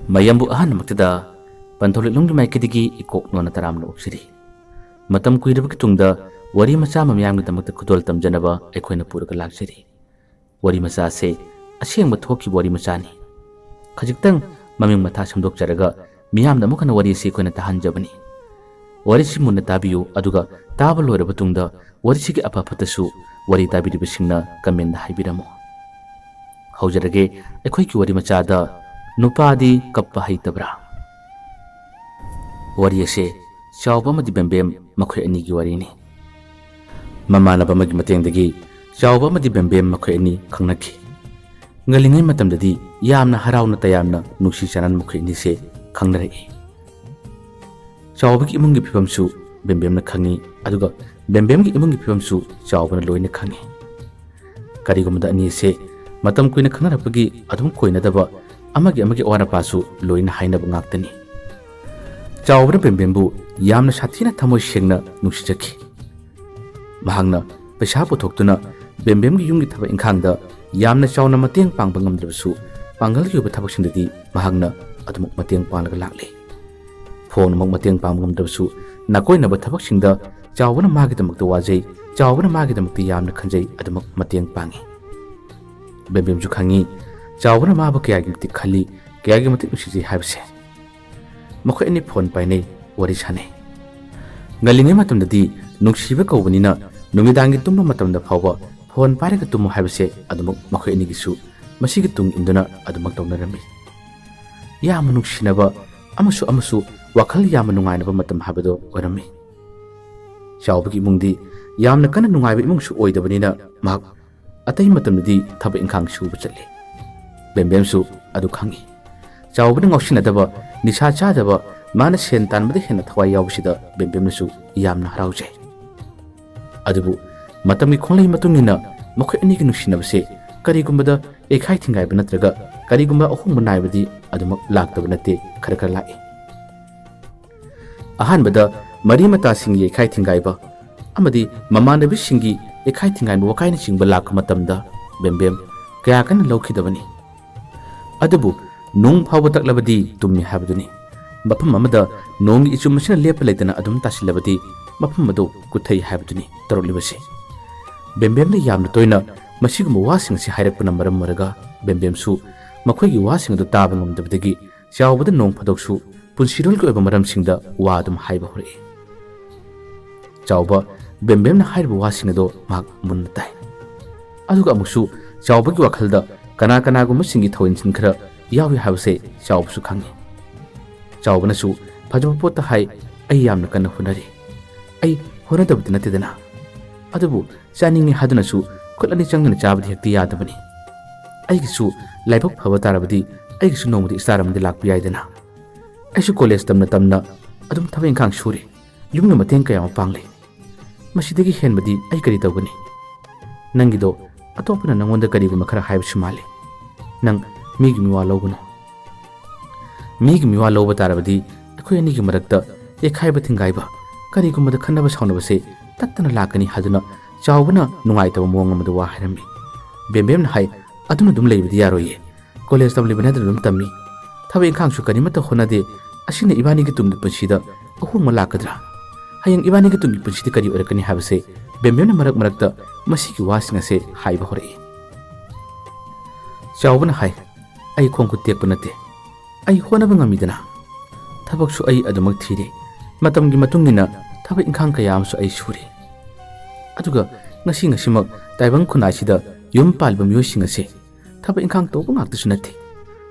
mayambu ahan maktida pantholik maikidigi ikok nona taram no siri matam kuirab kitungda wari macha mamyam gi damakta khudol tamjanaba ekhoina puraka laksiri wari macha se aseng mathoki wari macha ni khajiktang maming matha samdok jaraga miyam da mukana wari se khoina tahanjabani wari si munna tabiyu aduga taba loiraba tungda wari sigi apa phatasu wari tabiri bisingna comment da haibiramo haujarage ekhoi ki wari macha da nupadi kappa haitabra wari ase chawba madi bembem makhoi ani gi wari ni mamana ba magi mateng dagi chawba madi bembem makhoi ani khangnaki ngalingai matam dadi yamna harauna tayamna nuksi chanan makhoi ni se khangnare chawba gi imung gi phibam su bembem na khangi aduga bembem gi imung gi phibam su chawba na loina khangi kari gumda ani se matam kuina khangarapagi adum koina daba amagi ora pasu loina haina bangaktani chawbra bembembu yamna sathina thamoi sengna nuksijaki mahangna paisa puthokduna bembemgi yunggi thaba inkhangda yamna chawna mateng pangba ngamdrabsu pangal gi ba thabak sindadi mahangna adumuk mateng panglaga lakle phone mok mateng pang ngamdrabsu nakoina ba thabak singda chawbna magi damakta wajai chawbna magi damakta yamna khanjai adumuk mateng pangi bembem ju khangi chawbna ma ba kya gi khali kya gi mati usiji habse makhoi ani phone paine wari sane ngalingai matamdadi nungsiba kawbanina numidangi tumba matamda phawba phone pairaga tumu habse adumuk makhoi ani gisu masigi tung induna adumak tawnarami yama nungsinaba amasu wakhal yama nungainaba matam habado orami chawbagi mungdi yamna kana nungaiba imungsu oidabanina mak atai matamdadi thaba inkhang suba chali bembemsu adu khangi chawbana ngausinadaba nisha chadaba mana sen tanbada hena thawai yawsida bembemnasu yamna haraujai adubu matamgi khonglai matungina makhoi ani gi nungsinabase karigumbada ekhai thingai banatraga karigumba ahungba naibadi adumak laktaba nate khara lai ahanbada mari mata singi ekhai thingai ba amadi mamanabi singi ekhai thingai ba wakaina singba lakka matamda bembem kaya kan laukidabani adubu nung phawba taklabadi tummi habduni mafam amada nongi ichum masina lepa leitana adum tasilabadi mafam madu kuthai habduni taroklibase bembem na yamna toina masiguma wasing si hairakpana maram maraga bembem su makhoi gi wasing du taba ngamdabdagi chawbada nong phadoksu punsirol ko eba maram singda wa adum haiba hore chawba bembem na haiba wasing do mak mun tai aduga amusu chawba gi wakhalda kana guma singi thawin sin khara yawi habse chawbsu khangi chawbanasu phajaba potta hai ai yamna kana hunari ai honadabdi natidana adubu chaningi hadunasu khulani changna chabdi hekti yadabani ai gisu laibak phaba tarabadi ai gisu nomudi staramdi lakpi yaidana aisu college tamna adum thabain khang suri yumna mateng kaya pangle masidagi henbadi ai kari tawgani nangido atopna nangonda kari guma khara haibsu male nang migi miwa loba tarabadi akhoi ani gi marakta ekhaiba thingaiba kari gumada khanaba saunabase tattana lakani haduna chawbana nungaitaba mong amadu wa hairami bembem na hai aduna dum leibidi yaroye college tam libana dum tammi thabai khangsu kani mata honade asina ibani gi tungi punsida ahuma lakadra hayang ibani gi tungi punsida kari orakani habase bembem na marakta masigi wasinga se haiba hore chawbana hai ai khongku tekpa nate ai honaba ngamidana thabaksu ai adumak thire matamgi matungina thabak inkhang kayamsu ai suri aduga ngasimak taibang khunasida yum palba myosinga se thabak inkhang toba ngaktasu nate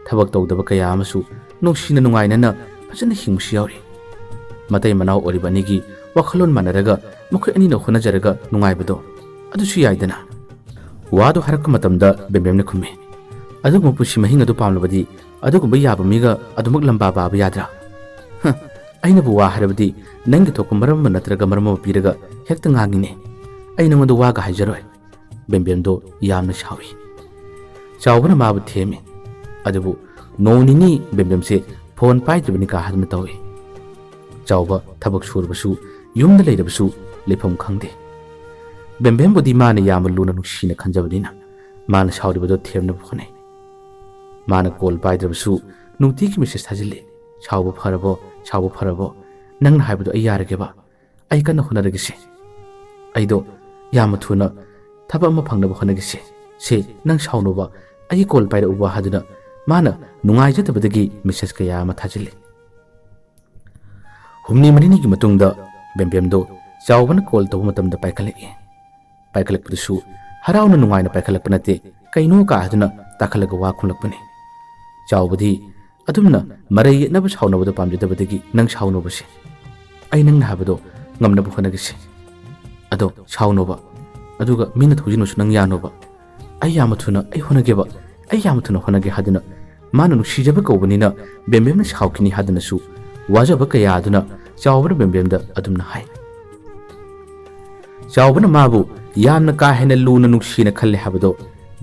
thabak tawdaba kayamasu noksina nungaina na phajana hingmusi yauri matai manau oribanigi wakhalon manaraga makhoi ani na hona jaraga nungaibado adusu yaidana wadu harak matamda bembemna khumme adugum pusi mahinga du pamlabadi adugum yaba miga adumak lamba baba yadra aina bu wa harabadi nangi thok maram natraga maram piraga hekta ngangine aina ngondu waga hajaroi bembem do yamna shawi chawbana mabu theme adubu nonini bembem se phone pai tribani ka hadma tawi chawba thabak surbasu yumda leidabasu lefam khangde bembem bodi mana yamul luna nuksina khanjabadina mana shawribado themna phone mana call pai drabasu नुंती की message थाजिले सावबो फरबो नंगना हाइबदो आई यारगेबा आई कन्न होनरगिसे आइदो याम थुना थबा अमा फंगनबो होनगिसे से नंग सावनोबा I call pi r उबा हादुना माना नुंगाइजतबदगी message कया अमा थाजिले हुमनी मनिनी की मतुंगदा बेम्बेमदो चावबन कॉल तब मतमदा पाइखलकपदसु हराउना नुंगाइना पाइखलकपनते कइनो का हादुना ताखलग वा खुलकपने चावबदी अदुमना मरै येनब सावनबदो पामजदबदगी नंग सावनोबसे आई नंग हाबदो ngamnabu khonagise ado chawnoba aduga mina thojinu sunang yanoba ai yamathuna ai honageba ai yamathuna honage haduna mana nu shijaba kobunina bembemna shawkini haduna su wajaba kaya aduna chawbana bembemda adumna hai chawbana mabu yamna ka hena luna nuksina khalle habado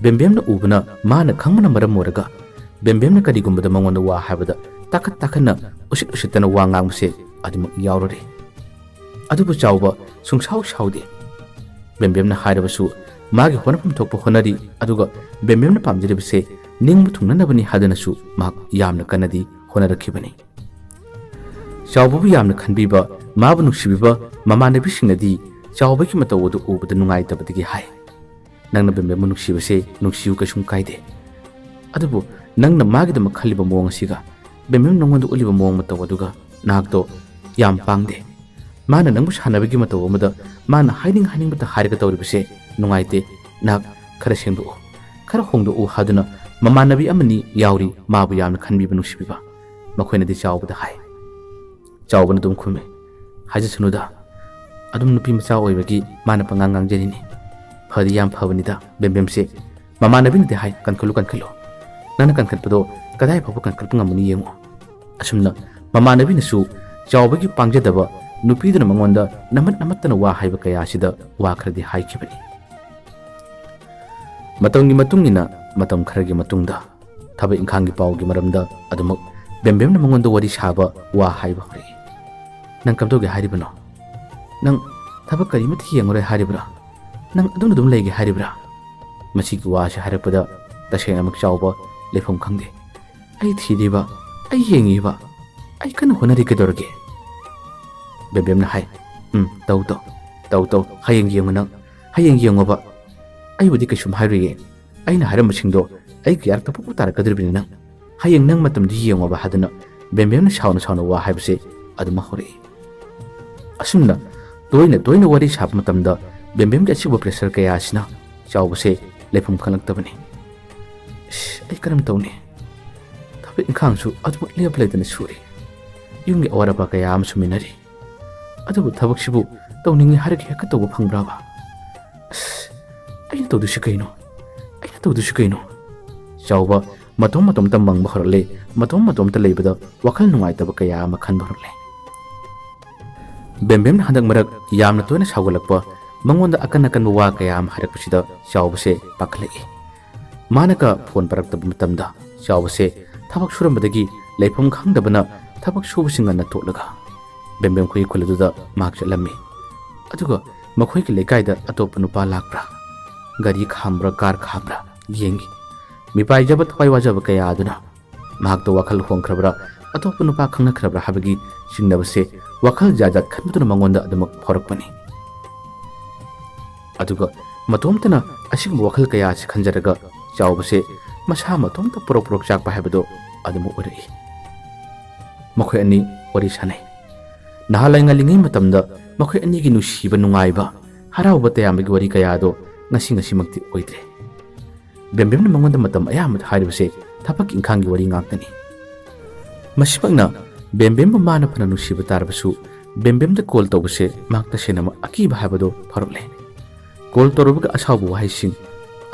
bembemna ubuna mana khangmana maram moraga bembemna kadigumba mangonda wa habada takana usitana wa ngangse aduma yawrore अदुबु चावबा सुंसाव सावदे बेम्बेमना हारबसु मागे होनफम थोकपो honorary अदुगा बेम्बेमना पामजरिबसे निंगबु थुंगननबनि हादनसु माक यामना कनदी होनरखिबनि चावबु यामना खनबिबा माबु नुसिबिबा ममानबिसिंगदी चावबकी मतवदु उबद नुंगाइतबदगी हाय नंगना बेम्बेमु नुसिबसे नुसियु कसुम काइदे अदुबु नंगना मागेदम खलिबा मोंगसिगा बेम्बेम नंगोंदु उलिबा मोंग मतवदुगा नागतो याम पांगदे माना नंगु सानबगी मतव अमदा माना हाइनिंग बता हारगा तौरिबसे नुंगाइते नाक खरा सेंदो खरा होंदो उ हादुना ममानबी अमनी यावरी माबु यामना खनबिबा नुसिबिबा मखोइनदि चावबदा हाय चावबन दुम खुमे हाजे सुनुदा अदुम नुपी मचा ओइबगी माना पंगांगांग जेनिनि फदि याम फबनिदा बेम्बेमसे ममानबी नदि हाय कनखलु नाना कनखलपदो कदाय फबु कनखलपु ngамनि येंगो असुमना ममानबी नसु चावबगी पांगजदबा नुपीदुना मंगोंदा नमत्तन वा हाइबा कयासिदा वा खरदि हाइखिबनि मतंगी मतुंगिना मतम खरगी मतुंगदा थब इंखांगी पावगी मरमदा अदुमक बेम्बेमना मंगोंदा वरी साबा वा हाइबा हरे नंग कमदोगे हारिबनो नंग थब करिमत हियंगरे हारिबरा नंग अदुम लेगे हारिबरा मसिगी वासे हारपदा तसेनमक चावबा लेफम खंगदे आई थीदिबा आई येंगीबा आई कन होनरि केदोरगे बेम्बेमना हाय तौ हायेंग येंगना हायेंग येंगोबा आइबुदि कैसुम हारिये आइना हारमसिंगदो आई गियार तपु तारकदरबिनि नंग हायेंग नंग मतमदि येंगोबा हादना बेम्बेमना सावना वा हायबसे अदुमा हरे असुमना तोइना वरी साप मतमदा बेम्बेमगे असिबो प्रेशर कया आसिना चावबसे लेफम खलक्तबनि आई करम तौने थबे इंखांसु अदुम लेप लेदना सुरी युंगे अवरबा कया आम सुमिनरी अदुबु थबकसिबु तौनिंगे हारगे हेक तौबो फंग्राबा आइना तौदुसि कइनो चावबा मतोम त मंगबा हरले मतोम त लेबदा वखल नुंगाइतबा कया अमा खनबा हरले बेम्बेम हंदक मरक यामना तोयना सावगलकपा मंगोंदा अकन वा कया अमा हारकपसिदा चावबसे पाखलगे मानका फोन परक्तबा मतमदा चावबसे थबक सुरमबदगी लेफम खंगदबना थबक सुबसिंगना तोलगा बेम्बेम खोई खुलदुदा माक चलम्मी अदुगा मखोई के लेकाइदा अतोप नुपा लाक्प्रा गाड़ी खाम्ब्रा कार खाब्रा येंगी मिपाई जब थवाई वाजब कया आदुना माक तो वखल होंख्रब्रा अतोप नुपा खंगनख्रब्रा हाबगी सिंगनबसे वखल जाजात खनबदुना मंगोंदा अदमक फरकपनी अदुगा मतोमतना असिग वखल कया से खंजरगा चावबसे मसा मतोमता पुरोक चाकपा हाबदो अदमु ओरई मखोई अनि वरी सानै नहालाइंगालिंगै मतमदा मखोई अनिगी नुसिबा नुंगाइबा हराउबा तयामगी वरी कयादो ngasi oidre बेम्बेमना मंगोंदा मतम अयामद हारिबसे थपक इंखांगी वरी ngaktani masibakna बेम्बेम माना फना नुसिबा तारबसु बेम्बेमदा कॉल तौबसे माक्ता सेनम अकीबा हाबदो फरले कॉल तौरबगा असाबु वाहिसिंग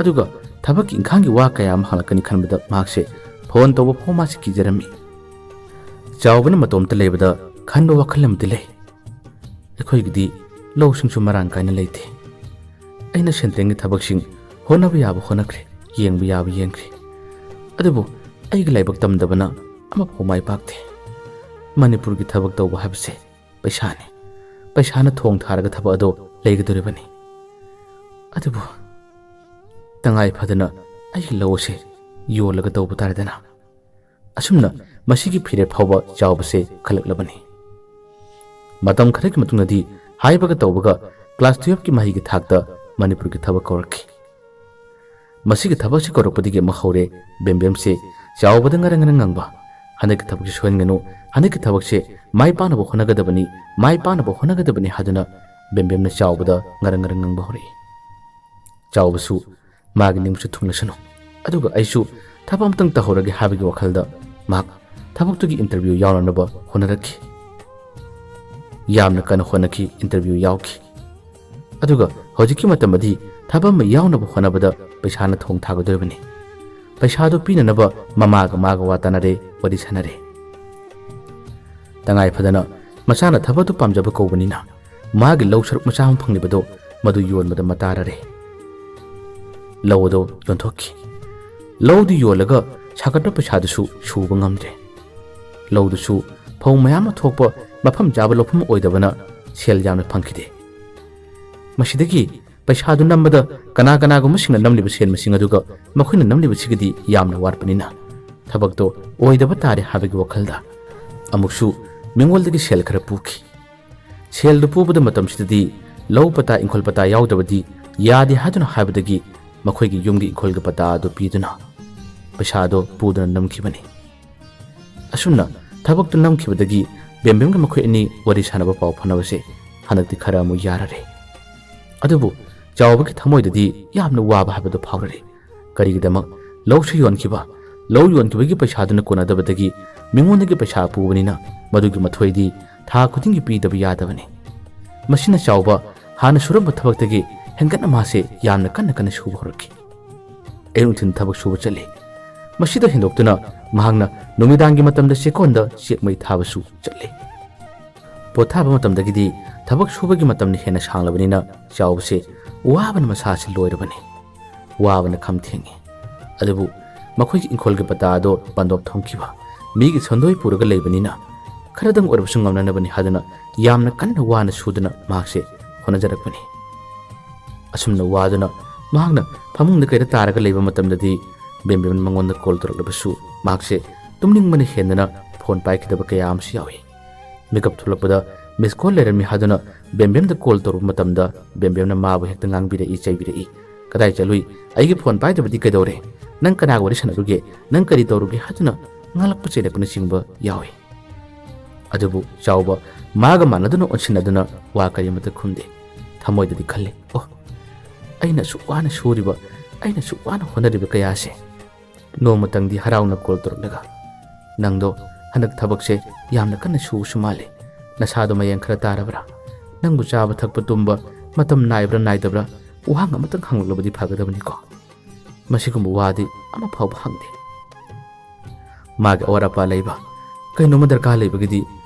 अदुगा थपक इंखांगी वा कयाम हालकनि खनबदा माक्से फोन तौबा फोमासे किजरमी चावबना मतोमता लेबदा खनबा वखलम दिले अखोइगदी लौसिंगसु मरांग कायना लेते अइना सेंट्रेंगी थबकसिंग होनबा याबा होनख्रे येंबा याबा येंख्रे अदुबु अइग लाइबक तमदबना अमा फोमाइ पाक्ते मणिपुर की थबक तौबा हाबसे पैसाना थोंग थारगा थबा अदो लेगदुरिबनी अदुबु तंगाइ फदना अइग लौसे योलगा तौबा तारदना असुमना ꯃꯁꯤꯒꯤ ꯐꯤꯔꯦꯞ ꯐꯥꯎꯕ ꯆꯥꯎꯕꯁꯦ ꯈꯜꯂꯛꯂꯕꯅꯤ꯫ ꯃꯇꯝ ꯈꯔꯒꯤ ꯃꯇꯨꯡꯗꯗꯤ ꯍꯥꯏꯕꯒ ꯇꯧꯕꯒ ꯀ꯭ꯂꯥꯁ 12ꯀꯤ ꯃꯍꯩꯒꯤ ꯊꯥꯛꯇ ꯃꯅꯤꯄꯨꯔꯒꯤ ꯊꯕꯛ ꯀꯧꯔꯛꯈꯤ꯫ ꯃꯁꯤꯒꯤ ꯊꯕꯛꯁꯤ ꯀꯧꯔꯛꯄꯗꯒꯤ ꯑꯃꯨꯛ ꯍꯧꯔꯦ ꯕꯦꯝꯕꯦꯝꯁꯦ ꯆꯥꯎꯕꯗ ꯉꯔꯪ ꯉꯔꯪ ꯉꯪꯕ, ꯍꯟꯗꯛꯀꯤ ꯊꯕꯛꯁꯤ ꯁꯣꯏꯍꯟꯒꯅꯨ, ꯍꯟꯗꯛꯀꯤ ꯊꯕꯛꯁꯦ ꯃꯥꯏ ꯄꯥꯛꯅꯕ ꯍꯣꯠꯅꯒꯗꯕꯅꯤ, ꯃꯥꯏ ꯄꯥꯛꯅꯕ ꯍꯣꯠꯅꯒꯗꯕꯅꯤ ꯍꯥꯏꯗꯨꯅ ꯕꯦꯝꯕꯦꯝꯅ ꯆꯥꯎꯕꯗ ꯉꯔꯪ ꯉꯔꯪ ꯉꯪꯕ ꯍꯧꯔꯛꯏ꯫ ꯆꯥꯎꯕꯁꯨ ꯃꯥꯒꯤ ꯅꯤꯡꯕꯁꯨ ꯊꯨꯡꯂꯁꯅꯨ, ꯑꯗꯨꯒ ꯑꯩꯁꯨ ꯊꯕꯛ ꯑꯃꯇꯪ ꯇꯧꯍꯧꯔꯒꯦ ꯍꯥꯏꯕꯒꯤ ꯋꯥꯈꯜꯗ ꯃꯍꯥꯛ ꯊꯕꯛꯇꯨꯒꯤ ꯏꯟꯇꯔꯚ꯭ꯌꯨ ꯌꯥꯎꯅꯅꯕ ꯍꯣꯠꯅꯔꯛꯈꯤ꯫ ꯌꯥꯝꯅ ꯀꯟꯅ ꯍꯣꯠꯅꯈꯤ, ꯏꯟꯇꯔꯚ꯭ꯌꯨ ꯌꯥꯎꯈꯤ꯫ ꯑꯗꯨꯒ ꯍꯧꯖꯤꯛꯀꯤ ꯃꯇꯝꯗꯤ ꯊꯕꯛ ꯑꯃ ꯌꯥꯎꯅꯕ ꯍꯣꯠꯅꯕꯗ ꯄꯩꯁꯥꯅ ꯊꯣꯡ ꯊꯥꯒꯗꯧꯔꯤꯕꯅꯤ꯫ ꯄꯩꯁꯥꯗꯨ ꯄꯤꯅꯅꯕ ꯃꯥꯒ ꯋꯥ ꯇꯥꯅꯔꯦ, ꯋꯥꯔꯤ ꯁꯥꯅꯔꯦ꯫ ꯇꯉꯥꯏ ꯐꯗꯅ ꯃꯆꯥꯅ ꯊꯕꯛꯇꯨ ꯄꯥꯝꯖꯕ ꯀꯧꯕꯅꯤꯅ ꯃꯥꯒꯤ ꯂꯧ ꯁꯔꯨꯛ ꯃꯆꯥ ꯑꯃ ꯐꯪꯂꯤꯕꯗꯣ ꯃꯗꯨ ꯌꯣꯟꯕꯗ ꯃꯇꯥꯔꯔꯦ꯫ ꯂꯧ ꯑꯗꯨ ꯌꯣꯟꯊꯣꯛꯈꯤ꯫ ꯂꯧꯗꯨ ꯌꯣꯜꯂꯒ ꯁꯥꯒꯠꯄ ꯄꯩꯁꯥꯗꯨꯁꯨ ꯁꯨꯕ ꯉꯝꯗ꯭ꯔꯦ꯫ ꯂꯧꯗꯨꯁꯨ ꯐꯧ ꯃꯌꯥꯝ ꯑꯃ ꯊꯣꯛꯄ ꯃꯐꯝ ꯆꯥꯕ ꯂꯧꯐꯝ ꯑꯣꯏꯗꯕꯅ ꯁꯦꯜ ꯌꯥꯝꯅ ꯐꯪꯈꯤꯗꯦ꯫ ꯃꯁꯤꯗꯒꯤ ꯄꯩꯁꯥꯗꯨ ꯅꯝꯕꯗ ꯀꯅꯥꯒꯨꯝꯕꯁꯤꯡꯅ ꯅꯝꯂꯤꯕ ꯁꯦꯜ ꯃꯁꯤꯡ ꯑꯗꯨꯒ ꯃꯈꯣꯏꯅ ꯅꯝꯂꯤꯕꯁꯤꯒꯗꯤ ꯌꯥꯝꯅ ꯋꯥꯠꯄꯅꯤꯅ ꯊꯕꯛꯇꯣ ꯑꯣꯏꯗꯕ ꯇꯥꯔꯦ ꯍꯥꯏꯕꯒꯤ ꯋꯥꯈꯜꯗ ꯑꯃꯨꯛꯁꯨ ꯃꯤꯉꯣꯟꯗꯒꯤ ꯁꯦꯜ ꯈꯔ ꯄꯨꯈꯤ꯫ ꯁꯦꯜꯗꯨ ꯄꯨꯕꯗ ꯃꯇꯝꯁꯤꯗꯗꯤ ꯂꯧ ꯄꯇꯥ ꯏꯪꯈꯣꯜ ꯄꯇꯥ ꯌꯥꯎꯗꯕꯗꯤ ꯌꯥꯗꯦ ꯍꯥꯏꯗꯨꯅ ꯍꯥꯏꯕꯗꯒꯤ ꯃꯈꯣꯏꯒꯤ ꯌꯨꯝꯒꯤ ꯏꯪꯈꯣꯜꯒꯤ ꯄꯇꯥ ꯑꯗꯨ ꯄꯤꯗꯨꯅ ꯄꯩꯁꯥꯗꯣ ꯄꯨꯗꯨꯅ ꯅꯝꯈꯤꯕꯅꯤ꯫ ꯑꯁꯨꯝꯅ ꯊꯕꯛꯇꯨ ꯅꯝꯈꯤꯕꯗꯒꯤ ꯕꯦꯝꯕꯦꯝꯒ ꯃꯈꯣꯏ ꯑꯅꯤ ꯋꯥꯔꯤ ꯁꯥꯅꯕ ꯄꯥꯎ ꯐꯥꯎꯅꯕꯁꯦ ꯍꯟꯗꯛꯇꯤ ꯈꯔ ꯑꯃꯨꯛ ꯌꯥꯔꯔꯦ꯫ ꯑꯗꯨꯕꯨ ꯆꯥꯎꯕꯒꯤ ꯊꯃꯣꯏꯗꯗꯤ ꯌꯥꯝꯅ ꯋꯥꯕ ꯍꯥꯏꯕꯗꯨ ꯐꯥꯎꯔꯔꯦ꯫ ꯀꯔꯤꯒꯤꯗꯃꯛ ꯂꯧꯁꯨ ꯌꯣꯟꯈꯤꯕ, ꯂꯧ ꯌꯣꯟꯈꯤꯕꯒꯤ ꯄꯩꯁꯥꯗꯨꯅ ꯀꯣꯟꯅꯗꯕꯗꯒꯤ ꯃꯤꯉꯣꯟꯗꯒꯤ ꯄꯩꯁꯥ ꯄꯨꯕꯅꯤꯅ ꯃꯗꯨꯒꯤ ꯃꯊꯣꯏꯗꯤ ꯊꯥ ꯈꯨꯗꯤꯡꯒꯤ ꯄꯤꯗꯕ ꯌꯥꯗꯕꯅꯤ꯫ ꯃꯁꯤꯅ ꯆꯥꯎꯕ ꯍꯥꯟꯅ ꯁꯨꯔꯝꯕ ꯊꯕꯛꯇꯒꯤ ꯍꯦꯟꯒꯠꯅ ꯃꯥꯁꯦ ꯌꯥꯝꯅ ꯀꯟꯅ ꯁꯨꯕ ꯍꯧꯔꯛꯈꯤ꯫ ꯑꯌꯨꯛ ꯅꯨꯡꯊꯤꯜ ꯊꯕꯛ ꯁꯨꯕ ꯆꯠꯂꯤ꯫ ꯃꯁꯤꯗ ꯍꯦꯟꯗꯣꯛꯇꯨꯅ ꯃꯍꯥꯛꯅ ꯅꯨꯃꯤꯗꯥꯡꯒꯤ ꯃꯇꯝꯗ ꯆꯦꯛꯀꯣꯟꯗ ꯆꯦꯛꯃꯩ ꯊꯥꯕꯁꯨ ꯆꯠꯂꯤ꯫ ꯄꯣꯊꯥꯕ ꯃꯇꯝꯗꯒꯤꯗꯤ ꯊꯕꯛ ꯁꯨꯕꯒꯤ ꯃꯇꯝꯅ ꯍꯦꯟꯅ ꯁꯥꯡꯂꯕꯅꯤꯅ ꯆꯥꯎꯕꯁꯦ ꯋꯥꯕꯅ ꯃꯁꯥꯁꯦ ꯂꯣꯏꯔꯕꯅꯤ, ꯋꯥꯕꯅ ꯈꯝ ꯊꯦꯡꯉꯤ꯫ ꯑꯗꯨꯕꯨ ꯃꯈꯣꯏꯒꯤ ꯏꯪꯈꯣꯜꯒꯤ ꯄꯇꯥ ꯑꯗꯣ ꯕꯟꯗꯣꯞ ꯊꯝꯈꯤꯕ, ꯃꯤꯒꯤ ꯁꯣꯟꯗꯣꯏ ꯄꯨꯔꯒ ꯂꯩꯕꯅꯤꯅ ꯈꯔꯗꯪ ꯑꯣꯏꯔꯕꯁꯨ ꯉꯝꯅꯅꯕꯅꯤ ꯍꯥꯏꯗꯨꯅ ꯌꯥꯝꯅ ꯀꯟꯅ ꯋꯥꯅ ꯁꯨꯗꯨꯅ ꯃꯍꯥꯛꯁꯦ ꯍꯣꯠꯅꯖꯔꯛꯄꯅꯤ꯫ ꯑꯁꯨꯝꯅ ꯋꯥꯗꯨꯅ ꯃꯍꯥꯛꯅ ꯐꯃꯨꯡꯗ ꯀꯩꯗ ꯇꯥꯔꯒ ꯂꯩꯕ ꯃꯇꯝꯗꯗꯤ ꯕꯦꯝꯕꯦꯝꯅ ꯃꯉꯣꯟꯗ ꯀꯣꯜ ꯇꯧꯔꯛꯂꯕꯁꯨ ꯃꯍꯥꯛꯁꯦ ꯇꯨꯝꯅꯤꯡꯕꯅ ꯍꯦꯟꯗꯅ ꯐꯣꯟ ꯄꯥꯏꯈꯤꯗꯕ ꯀꯌꯥ ꯑꯃꯁꯨ ꯌꯥꯎꯏ꯫ ꯃꯤꯀꯞ ꯊꯣꯛꯂꯛꯄꯗ ꯃꯤꯁ ꯀꯣꯜ ꯂꯩꯔꯝꯃꯤ ꯍꯥꯏꯗꯨꯅ ꯕꯦꯝꯕꯦꯝꯗ ꯀꯣꯜ ꯇꯧꯔꯨꯕ ꯃꯇꯝꯗ ꯕꯦꯝꯕꯦꯝꯅ ꯃꯥꯕꯨ ꯍꯦꯛꯇ ꯉꯥꯡꯕꯤꯔꯛꯏ, ꯆꯩꯕꯤꯔꯛꯏ꯫ ꯀꯗꯥꯏ ꯆꯠꯂꯨꯏ? ꯑꯩꯒꯤ ꯐꯣꯟ ꯄꯥꯏꯗꯕꯗꯤ ꯀꯩꯗꯧꯔꯦ? ꯅꯪ ꯀꯅꯥꯒ ꯋꯥꯔꯤ ꯁꯥꯟꯅꯔꯨꯒꯦ? ꯅꯪ ꯀꯔꯤ ꯇꯧꯔꯨꯒꯦ ꯍꯥꯏꯗꯨꯅ ꯉꯥꯡꯂꯛꯄ ꯆꯩꯔꯛꯄꯅꯆꯤꯡꯕ ꯌꯥꯎꯏ꯫ ꯑꯗꯨꯕꯨ ꯆꯥꯎꯕ ꯃꯥꯒ ꯃꯥꯟꯅꯗꯨꯅ ꯑꯣꯟꯁꯤꯟꯅꯗꯨꯅ ꯋꯥ ꯀꯔꯤꯃꯇ ꯈꯨꯝꯗꯦ꯫ ꯊꯃꯣꯏꯗꯗꯤ ꯈꯜꯂꯤ, ꯑꯣ, ꯑꯩꯅ ꯑꯁꯨꯛ ꯋꯥꯅ ꯁꯨꯔꯤꯕ, ꯑꯩꯅ ꯑꯁꯨꯛ ꯋꯥꯅ ꯍꯣꯠꯅꯔꯤꯕ ꯀꯌꯥꯁꯦ ꯅꯣꯡꯃꯇꯪꯗꯤ ꯍꯔꯥꯎꯅ ꯀꯣꯜ ꯇꯧꯔꯛꯂꯒ ꯅꯪꯗꯣ ꯍꯟꯗꯛ ꯊꯕꯛꯁꯦ ꯌꯥꯝꯅ ꯀꯟꯅ ꯁꯨꯕꯁꯨ ꯃꯥꯜꯂꯤ, ꯅꯁꯥꯗꯣ ꯃꯌꯦꯡ ꯈꯔ ꯇꯥꯔꯕ꯭ꯔꯥ? ꯅꯪꯕꯨ ꯆꯥꯕ ꯊꯛꯄ ꯇꯨꯝꯕ ꯃꯇꯝ ꯅꯥꯏꯕ꯭ꯔꯥ ꯅꯥꯏꯗꯕ꯭ꯔꯥ? ꯋꯥꯍꯪ ꯑꯃꯇꯪ ꯍꯪꯂꯛꯂꯕꯗꯤ ꯐꯒꯗꯕꯅꯤꯀꯣ꯫ ꯃꯁꯤꯒꯨꯝꯕ ꯋꯥꯗꯤ ꯑꯃ ꯐꯥꯎꯕ ꯍꯪꯗꯦ꯫ ꯃꯥꯒꯤ ꯑꯋꯥꯠ ꯑꯄꯥ ꯂꯩꯕ, ꯀꯩꯅꯣꯝꯃ ꯗꯔꯀꯥꯔ ꯂꯩꯕꯒꯤꯗꯤ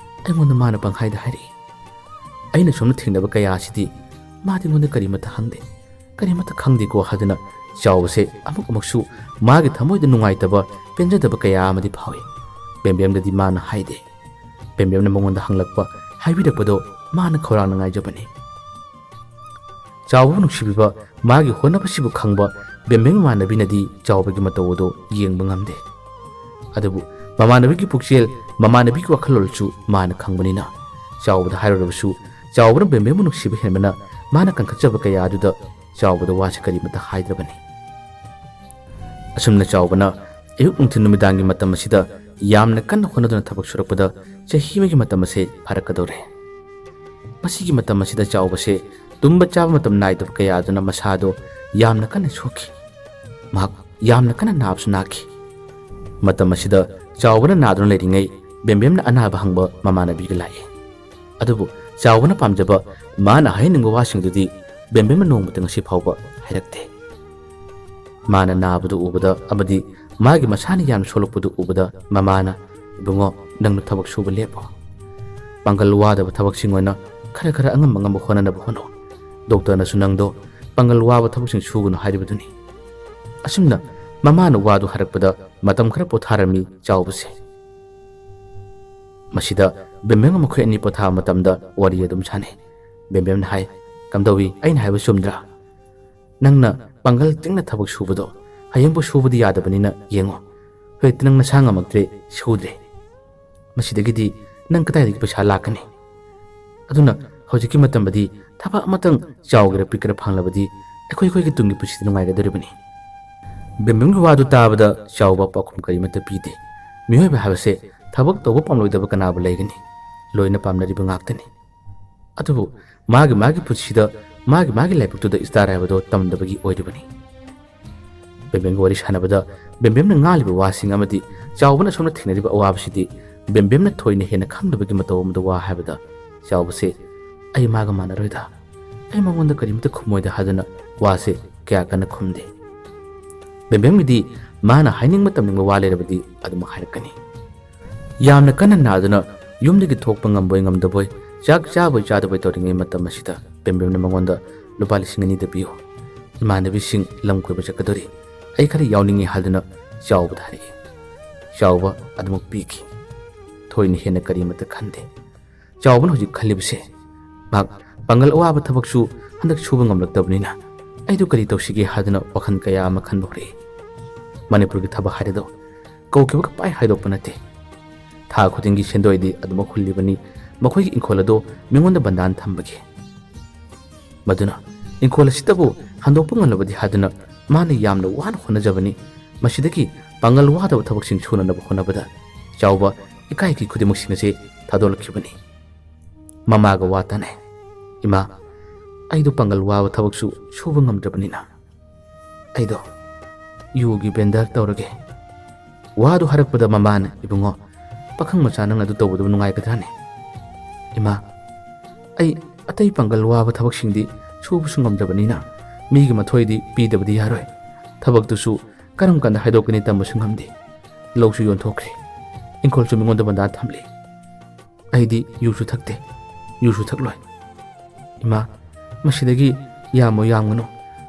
ꯑꯩꯉꯣꯟꯗ ꯃꯥꯅ ꯄꯪꯍꯥꯏꯗ ꯍꯥꯏꯔꯛꯏ꯫ ꯑꯩꯅ ꯁꯣꯝꯗ ꯊꯦꯡꯅꯕ ꯀꯌꯥꯁꯤꯗꯤ ꯃꯥꯗꯤ ꯑꯩꯉꯣꯟꯗ ꯀꯔꯤꯃꯠꯇ ꯍꯪꯗꯦ, ꯀꯔꯤꯃꯠꯇ ꯈꯪꯗꯦꯀꯣ ꯍꯥꯏꯗꯨꯅ ꯆꯥꯎꯕꯁꯦ ꯑꯃꯨꯛꯁꯨ ꯃꯥꯒꯤ ꯊꯃꯣꯏꯗ ꯅꯨꯡꯉꯥꯏꯇꯕ, ꯄꯦꯟꯖꯗꯕ ꯀꯌꯥ ꯑꯃꯗꯤ ꯐꯥꯎꯏ꯫ ꯕꯦꯝꯕꯦꯝꯗꯗꯤ ꯃꯥꯅ ꯍꯥꯏꯗꯦ꯫ ꯕꯦꯝꯕꯦꯝꯅ ꯃꯉꯣꯟꯗ ꯍꯪꯂꯛꯄ, ꯍꯥꯏꯕꯤꯔꯛꯄꯗꯣ ꯃꯥꯅ ꯈꯧꯔꯥꯡꯅ ꯉꯥꯏꯖꯕꯅꯤ꯫ ꯆꯥꯎꯕꯕꯨ ꯅꯨꯡꯁꯤꯕꯤꯕ, ꯃꯥꯒꯤ ꯍꯣꯠꯅꯕꯁꯤꯕꯨ ꯈꯪꯕ ꯕꯦꯝꯕꯦꯝ ꯃꯃꯥꯟꯅꯕꯤꯅꯗꯤ ꯆꯥꯎꯕꯒꯤ ꯃꯇꯧ ꯑꯗꯣ ꯌꯦꯡꯕ ꯉꯝꯗꯦ꯫ ꯑꯗꯨꯕꯨ ꯃꯃꯥꯟꯅꯕꯤꯒꯤ ꯄꯨꯛꯆꯦꯜ, ꯃꯃꯥꯟꯅꯕꯤꯒꯤ ꯋꯥꯈꯜꯂꯣꯟꯁꯨ ꯃꯥꯅ ꯈꯪꯕꯅꯤꯅ ꯆꯥꯎꯕꯗ ꯍꯥꯏꯔꯨꯔꯕꯁꯨ ꯆꯥꯎꯕꯅ ꯕꯦꯝꯕꯦꯝꯕꯨ ꯅꯨꯡꯁꯤꯕ ꯍꯦꯟꯕꯅ ꯃꯥꯅ ꯀꯟꯈꯠꯆꯕ ꯀꯌꯥ ꯑꯗꯨꯗ ꯆꯥꯎꯕꯗ ꯋꯥꯁꯦ ꯀꯔꯤꯃꯠꯇ ꯍꯥꯏꯗ꯭ꯔꯕꯅꯤ꯫ ꯑꯁꯨꯝꯅ ꯆꯥꯎꯕꯅ ꯑꯌꯨꯛ ꯅꯨꯡꯊꯤꯜ ꯅꯨꯃꯤꯗꯥꯡꯒꯤ ꯃꯇꯝ ꯑꯁꯤꯗ ꯌꯥꯝꯅ ꯀꯟꯅ ꯍꯣꯠꯅꯗꯨꯅ ꯊꯕꯛ ꯁꯨꯔꯛꯄꯗ ꯆꯍꯤ ꯑꯃꯒꯤ ꯃꯇꯝ ꯑꯁꯦ ꯐꯥꯔꯛꯀꯗꯧꯔꯦ꯫ ꯃꯁꯤꯒꯤ ꯃꯇꯝ ꯑꯁꯤꯗ ꯆꯥꯎꯕꯁꯦ ꯇꯨꯝꯕ ꯆꯥꯕ ꯃꯇꯝ ꯅꯥꯏꯗꯕ ꯀꯌꯥ ꯑꯗꯨꯅ ꯃꯁꯥꯗꯣ ꯌꯥꯝꯅ ꯀꯟꯅ ꯁꯣꯛꯈꯤ꯫ ꯃꯍꯥꯛ ꯌꯥꯝꯅ ꯀꯟꯅ ꯅꯥꯕꯁꯨ ꯅꯥꯈꯤ꯫ ꯃꯇꯝ ꯑꯁꯤꯗ ꯆꯥꯎꯕꯅ ꯅꯥꯗꯨꯅ ꯂꯩꯔꯤꯉꯩ ꯕꯦꯝꯕꯦꯝꯅ ꯑꯅꯥꯕ ꯍꯪꯕ ꯃꯃꯥꯟꯅꯕꯤꯒ ꯂꯥꯛꯏ꯫ ꯑꯗꯨꯕꯨ ꯆꯥꯎꯕꯅ ꯄꯥꯝꯖꯕ, ꯃꯥꯅ ꯍꯥꯏꯅꯤꯡꯕ ꯋꯥꯁꯤꯡꯗꯨꯗꯤ ꯕꯦꯝꯕꯦꯝꯅ ꯅꯣꯡꯃꯇ ꯉꯁꯤ ꯐꯥꯎꯕ ꯍꯥꯏꯔꯛꯇꯦ꯫ ꯃꯥꯅ ꯅꯥꯕꯗꯨ ꯎꯕꯗ ꯑꯃꯗꯤ ꯃꯥꯒꯤ ꯃꯁꯥꯅ ꯌꯥꯝꯅ ꯁꯣꯛꯂꯛꯄꯗꯨ ꯎꯕꯗ ꯃꯃꯥꯅ, ꯏꯕꯨꯡꯉꯣ, ꯅꯪꯅ ꯊꯕꯛ ꯁꯨꯕ ꯂꯦꯞꯄꯣ, ꯄꯥꯡꯒꯜ ꯋꯥꯗꯕ ꯊꯕꯛꯁꯤꯡ ꯑꯣꯏꯅ ꯈꯔ ꯑꯉꯝꯕ ꯍꯣꯠꯅꯅꯕ ꯍꯣꯠꯅꯧ, ꯗꯣꯛꯇꯔꯅꯁꯨ ꯅꯪꯗꯣ ꯄꯥꯡꯒꯜ ꯋꯥꯕ ꯊꯕꯛꯁꯤꯡ ꯁꯨꯒꯅꯨ ꯍꯥꯏꯔꯤꯕꯗꯨꯅꯤ꯫ ꯑꯁꯨꯝꯅ ꯃꯃꯥꯅ ꯋꯥꯗꯨ ꯍꯥꯏꯔꯛꯄꯗ ꯃꯇꯝ ꯈꯔ ꯄꯣꯊꯥꯔꯝꯃꯤ ꯆꯥꯎꯕꯁꯦ꯫ ꯃꯁꯤꯗ ꯕꯦꯝꯕꯦꯝꯒ ꯃꯈꯣꯏ ꯑꯅꯤ ꯄꯣꯊꯥꯕ ꯃꯇꯝꯗ ꯋꯥꯔꯤ ꯑꯗꯨꯝ ꯁꯥꯟꯅꯩ꯫ ꯕꯦꯝꯕꯦꯝꯅ ꯍꯥꯏ, ꯀꯝꯗꯧꯏ, ꯑꯩꯅ ꯍꯥꯏꯕ ꯆꯨꯝꯗ꯭ꯔꯥ? ꯅꯪꯅ ꯄꯥꯡꯒꯜ ꯇꯤꯡꯅ ꯊꯕꯛ ꯁꯨꯕꯗꯣ ꯍꯌꯦꯡꯕꯨ ꯁꯨꯕꯗꯤ ꯌꯥꯗꯕꯅꯤꯅ ꯌꯦꯡꯉꯣ, ꯍꯧꯖꯤꯛꯇꯤ ꯅꯪ ꯅꯁꯥ ꯉꯝꯃꯛꯇ꯭ꯔꯦ, ꯁꯨꯗ꯭ꯔꯦ, ꯃꯁꯤꯗꯒꯤꯗꯤ ꯅꯪ ꯀꯗꯥꯏꯗꯒꯤ ꯄꯩꯁꯥ ꯂꯥꯛꯀꯅꯤ ꯑꯗꯨꯅ ꯍꯧꯖꯤꯛꯀꯤ ꯃꯇꯝꯗꯗꯤ ꯊꯕꯛ ꯑꯃꯇꯪ ꯆꯥꯎꯒꯦꯔꯥ ꯄꯤꯛꯀꯦꯔꯥ ꯐꯪꯂꯕꯗꯤ ꯑꯩꯈꯣꯏꯒꯤ ꯇꯨꯡꯒꯤ ꯄꯨꯟꯁꯤꯗ ꯅꯨꯡꯉꯥꯏꯒꯗꯧꯔꯤꯕꯅꯤ ꯕꯦꯝꯕꯦꯝꯒꯤ ꯋꯥꯗꯨ ꯇꯥꯕꯗ ꯆꯥꯎꯕ ꯄꯥꯎꯈꯨꯝ ꯀꯔꯤꯃꯠꯇ ꯄꯤꯗꯦ ꯃꯤꯑꯣꯏꯕ ꯍꯥꯏꯕꯁꯦ ꯊꯕꯛ ꯇꯧꯕ ꯄꯥꯝꯂꯣꯏꯗꯕ ꯀꯅꯥꯕꯨ ꯂꯩꯒꯅꯤ ꯂꯣꯏꯅ ꯄꯥꯝꯅꯔꯤꯕ ꯉꯥꯛꯇꯅꯤ ꯑꯗꯨꯕꯨ ꯃꯥꯒꯤ ꯄꯨꯟꯁꯤꯗ ꯃꯥꯒꯤ ꯂꯥꯏꯕꯛꯇꯨꯗ ꯏꯁꯇꯥꯔ ꯍꯥꯏꯕꯗꯣ ꯇꯝꯗꯕꯒꯤ ꯑꯣꯏꯔꯤꯕꯅꯤ ꯕꯦꯝꯕꯦꯝꯒ ꯋꯥꯔꯤ ꯁꯥꯟꯅꯕꯗ ꯕꯦꯝꯕꯦꯝꯅ ꯉꯥꯡꯂꯤꯕ ꯋꯥꯁꯤꯡ ꯑꯃꯗꯤ ꯆꯥꯎꯕꯅ ꯁꯣꯝꯅ ꯊꯦꯡꯅꯔꯤꯕ ꯑꯋꯥꯕꯁꯤꯗꯤ ꯕꯦꯝꯕꯦꯝꯅ ꯊꯣꯏꯅ ꯍꯦꯟꯅ ꯈꯪꯗꯕꯒꯤ ꯃꯇꯧ ꯑꯃꯗ ꯋꯥ ꯍꯥꯏꯕꯗ ꯆꯥꯎꯕꯁꯦ ꯑꯩ ꯃꯥꯒ ꯃꯥꯟꯅꯔꯣꯏꯗ ꯑꯩ ꯃꯉꯣꯟꯗ ꯀꯔꯤꯃꯠꯇ ꯈꯨꯝꯃꯣꯏꯗ ꯍꯥꯏꯗꯨꯅ ꯋꯥꯁꯦ ꯀꯌꯥ ꯀꯟꯅ ꯈꯨꯝꯗꯦ ꯕꯦꯝꯕꯦꯝꯒꯤꯗꯤ ꯃꯥꯅ ꯍꯥꯏꯅꯤꯡꯕ ꯇꯝꯅꯤꯡꯕ ꯋꯥ ꯂꯩꯔꯕꯗꯤ ꯑꯗꯨꯝ ꯍꯥꯏꯔꯛꯀꯅꯤ ꯌꯥꯝꯅ ꯀꯟꯅ ꯅꯥꯗꯨꯅ ꯌꯨꯝꯗꯒꯤ ꯊꯣꯛꯄ ꯉꯝꯕꯣꯏ ꯉꯝꯗꯕꯣꯏ ꯆꯥꯛ ꯆꯥꯕꯣꯏ ꯆꯥꯗꯕꯣꯏ ꯇꯧꯔꯤꯉꯩ ꯃꯇꯝ ꯑꯁꯤꯗ ꯕꯦꯝꯕꯦꯝꯅ ꯃꯉꯣꯟꯗ ꯂꯨꯄꯥ 2,000 ꯄꯤꯌꯨ ꯏꯃꯥꯟꯅꯕꯤꯁꯤꯡ ꯂꯝ ꯀꯣꯏꯕ ꯆꯠꯀꯗꯧꯔꯤ ꯑꯩ ꯈꯔ ꯌꯥꯎꯅꯤꯡꯉꯤ ꯍꯥꯏꯗꯨꯅ ꯆꯥꯎꯕꯗ ꯍꯥꯏꯔꯛꯏ ꯆꯥꯎꯕ ꯑꯗꯨꯃꯛ ꯄꯤꯈꯤ ꯊꯣꯏꯅ ꯍꯦꯟꯅ ꯀꯔꯤꯃꯠꯇ ꯈꯟꯗꯦ ꯆꯥꯎꯕꯅ ꯍꯧꯖꯤꯛ ꯈꯜꯂꯤꯕꯁꯦ ꯃꯍꯥꯛ ꯄꯥꯡꯒꯜ ꯑꯋꯥꯕ ꯊꯕꯛꯁꯨ ꯍꯟꯗꯛ ꯁꯨꯕ ꯉꯝꯂꯛꯇꯕꯅꯤꯅ ꯑꯩꯗꯨ ꯀꯔꯤ ꯇꯧꯁꯤꯒꯦ ꯍꯥꯏꯗꯨꯅ ꯋꯥꯈꯜ ꯀꯌꯥ ꯑꯃ ꯈꯟꯕ ꯍꯧꯔꯛꯏ ꯃꯅꯤꯄꯨꯔꯒꯤ ꯊꯕꯛ ꯍꯥꯏꯔꯤꯗꯣ ꯀꯧꯈꯤꯕꯒ ꯄꯥꯏ ꯍꯥꯏꯗꯣꯛꯄ ꯅꯠꯇꯦ ꯊꯥ ꯈꯨꯗꯤꯡꯒꯤ ꯁꯦꯟꯗꯣꯏꯗꯤ ꯑꯗꯨꯃꯛ ꯍꯨꯜꯂꯤꯕꯅꯤ ꯃꯈꯣꯏꯒꯤ ꯏꯪꯈꯣꯜ ꯑꯗꯣ ꯃꯤꯉꯣꯟꯗ ꯕꯟꯗꯥꯟ ꯊꯝꯕꯒꯤ ꯃꯗꯨꯅ ꯏꯪꯈꯣꯜ ꯑꯁꯤꯗꯕꯨ ꯍꯟꯗꯣꯛꯄ ꯉꯝꯂꯕꯗꯤ ꯍꯥꯏꯗꯨꯅ ꯃꯥꯅ ꯌꯥꯝꯅ ꯋꯥꯅ ꯍꯣꯠꯅꯖꯕꯅꯤ ꯃꯁꯤꯗꯒꯤ ꯄꯥꯡꯒꯜ ꯋꯥꯗꯕ ꯊꯕꯛꯁꯤꯡ ꯁꯨꯅꯅꯕ ꯍꯣꯠꯅꯕꯗ ꯆꯥꯎꯕ ꯏꯀꯥꯏꯒꯤ ꯈꯨꯗꯤꯡꯃꯛꯁꯤꯡ ꯑꯁꯤ ꯊꯥꯗꯣꯛꯂꯛꯈꯤꯕꯅꯤ ꯃꯃꯥꯒ ꯋꯥ ꯇꯥꯅꯩ ꯏꯃꯥ ꯑꯩꯗꯣ ꯄꯥꯡꯒꯜ ꯋꯥꯕ ꯊꯕꯛꯁꯨ ꯁꯨꯕ ꯉꯝꯗ꯭ꯔꯕꯅꯤꯅ ꯑꯩꯗꯣ ꯌꯨꯒꯤ ꯕꯦꯟꯗꯔ ꯇꯧꯔꯒꯦ ꯋꯥꯗꯨ ꯍꯥꯏꯔꯛꯄꯗ ꯃꯃꯥꯅ ꯏꯕꯨꯡꯉꯣ ꯄꯥꯈꯪ ꯃꯆꯥ ꯅꯪ ꯑꯗꯨ ꯇꯧꯕꯗꯨ ꯅꯨꯡꯉꯥꯏꯒꯗ꯭ꯔꯥꯅꯦ ꯏꯃꯥ ꯑꯩ ꯑꯇꯩ ꯄꯥꯡꯒꯜ ꯋꯥꯕ ꯊꯕꯛꯁꯤꯡꯗꯤ ꯁꯨꯕꯁꯨ ꯉꯝꯗ꯭ꯔꯕꯅꯤ나 ꯃꯤꯒꯤ ꯃꯊꯣꯏꯗꯤ ꯄꯤꯗꯕꯗꯤ ꯌꯥꯔꯣꯏ ꯊꯕꯛꯇꯨꯁꯨ ꯀꯔꯝ ꯀꯥꯟꯗ ꯍꯥꯏꯗꯣꯛꯀꯅꯤ ꯇꯝꯕꯁꯨ ꯉꯝꯗꯦ ꯂꯧꯁꯨ ꯌꯣꯟꯊꯣꯛꯈ꯭ꯔꯦ ꯏꯪꯈꯣꯜꯁꯨ ꯃꯤꯉꯣꯟꯗ ꯕꯟꯗꯥꯟ ꯊꯝꯂꯤ ꯑꯩꯗꯤ ꯌꯨꯁꯨ ꯊꯛꯇꯦ ꯌꯨꯁꯨ ꯊꯛꯂꯣꯏ ꯏꯃꯥ ꯃꯁꯤꯗꯒꯤ ꯌꯥꯝꯃꯣ ꯌꯥꯝꯒꯅꯨ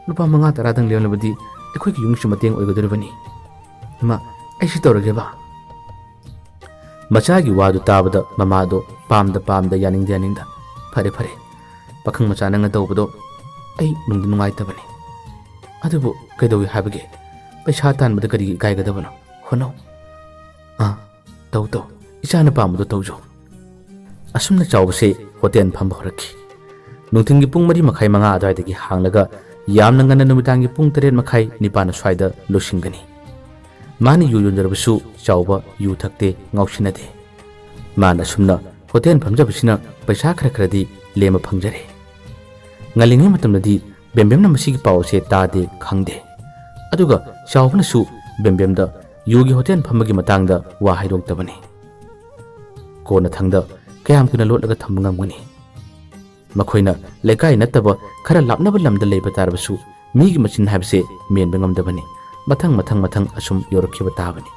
ꯂꯨꯄꯥ 5-10 ꯂꯦꯝꯂꯕꯗꯤ ꯑꯩꯈꯣꯏꯒꯤ ꯌꯨꯝꯁꯨ ꯃꯇꯦꯡ ꯑꯣꯏꯒꯗꯧꯔꯤꯕꯅꯤ ꯏꯃꯥ ꯑꯩꯁꯨ ꯇꯧꯔꯒꯦꯕ ꯃꯆꯥꯒꯤ ꯋꯥꯗꯨ ꯇꯥꯕꯗ ꯃꯃꯥꯗꯣ ꯄꯥꯝꯗ ꯌꯥꯅꯤꯡꯗ ꯐꯔꯦ ꯄꯥꯈꯪ ꯃꯆꯥ ꯅꯪꯅ ꯇꯧꯕꯗꯣ ꯑꯩ ꯅꯨꯡꯗꯤ ꯅꯨꯡꯉꯥꯏꯇꯕꯅꯤ ꯑꯗꯨꯕꯨ ꯀꯩꯗꯧꯏ ꯍꯥꯏꯕꯒꯦ ꯄꯩꯁꯥ ꯇꯥꯟꯕꯗ ꯀꯔꯤꯒꯤ ꯏꯀꯥꯏꯒꯗꯕꯅꯣ ꯍꯣꯠꯅꯧ ꯇꯧ ꯏꯆꯥꯅ ꯄꯥꯝꯕꯗꯣ ꯇꯧꯖꯧ ꯑꯁꯨꯝꯅ ꯆꯥꯎꯕꯁꯦ ꯍꯣꯇꯦꯜ ꯐꯝꯕ ꯍꯧꯔꯛꯈꯤ ꯅꯨꯡꯊꯤꯟꯒꯤ ꯄꯨꯡ 4:30-5 ꯑꯗꯨꯋꯥꯏꯗꯒꯤ ꯍꯥꯡꯂꯒ ꯌꯥꯝꯅ ꯉꯟꯅ ꯅꯨꯃꯤꯗꯥꯡꯒꯤ ꯄꯨꯡ 8:30-9 ꯁ꯭ꯋꯥꯏꯗ ꯂꯣꯏꯁꯤꯟꯒꯅꯤ ꯃꯥꯅ ꯌꯨ ꯌꯣꯟꯖꯔꯕꯁꯨ ꯆꯥꯎꯕ ꯌꯨ ꯊꯛꯇꯦ ꯉꯥꯎꯁꯤꯟꯅꯗꯦ ꯃꯥꯅ ꯑꯁꯨꯝꯅ ꯍꯣꯇꯦꯜ ꯐꯝꯖꯕꯁꯤꯅ ꯄꯩꯁꯥ ꯈꯔꯗꯤ ꯂꯦꯝꯕ ꯐꯪꯖꯔꯦ ꯉꯜꯂꯤꯉꯩ ꯃꯇꯝꯗꯗꯤ ꯕꯦꯝꯕꯦꯝꯅ ꯃꯁꯤꯒꯤ ꯄꯥꯎ ꯑꯁꯦ ꯇꯥꯗꯦ ꯈꯪꯗꯦ ꯑꯗꯨꯒ ꯆꯥꯎꯕꯅꯁꯨ ꯕꯦꯝꯕꯦꯝꯗ ꯌꯨꯒꯤ ꯍꯣꯇꯦꯜ ꯐꯝꯕꯒꯤ ꯃꯇꯥꯡꯗ ꯋꯥ ꯍꯥꯏꯗꯣꯛꯇꯕꯅꯤ ꯀꯣꯟꯅ ꯊꯪꯗ ꯀꯌꯥꯝ ꯀꯨꯏꯅ ꯂꯣꯠꯂꯒ ꯊꯝꯕ ꯉꯝꯒꯅꯤ ꯃꯈꯣꯏꯅ ꯂꯩꯀꯥꯏ ꯅꯠꯇꯕ ꯈꯔ ꯂꯥꯞꯅꯕ ꯂꯝꯗ ꯂꯩꯕ ꯇꯥꯔꯕꯁꯨ ꯃꯤꯒꯤ ꯃꯆꯤꯟ ꯍꯥꯏꯕꯁꯦ ꯃꯦꯟꯕ ꯉꯝꯗꯕꯅꯤ ꯃꯊꯪ ꯑꯁꯨꯝ ꯌꯧꯔꯛꯈꯤꯕ ꯇꯥꯕꯅꯤ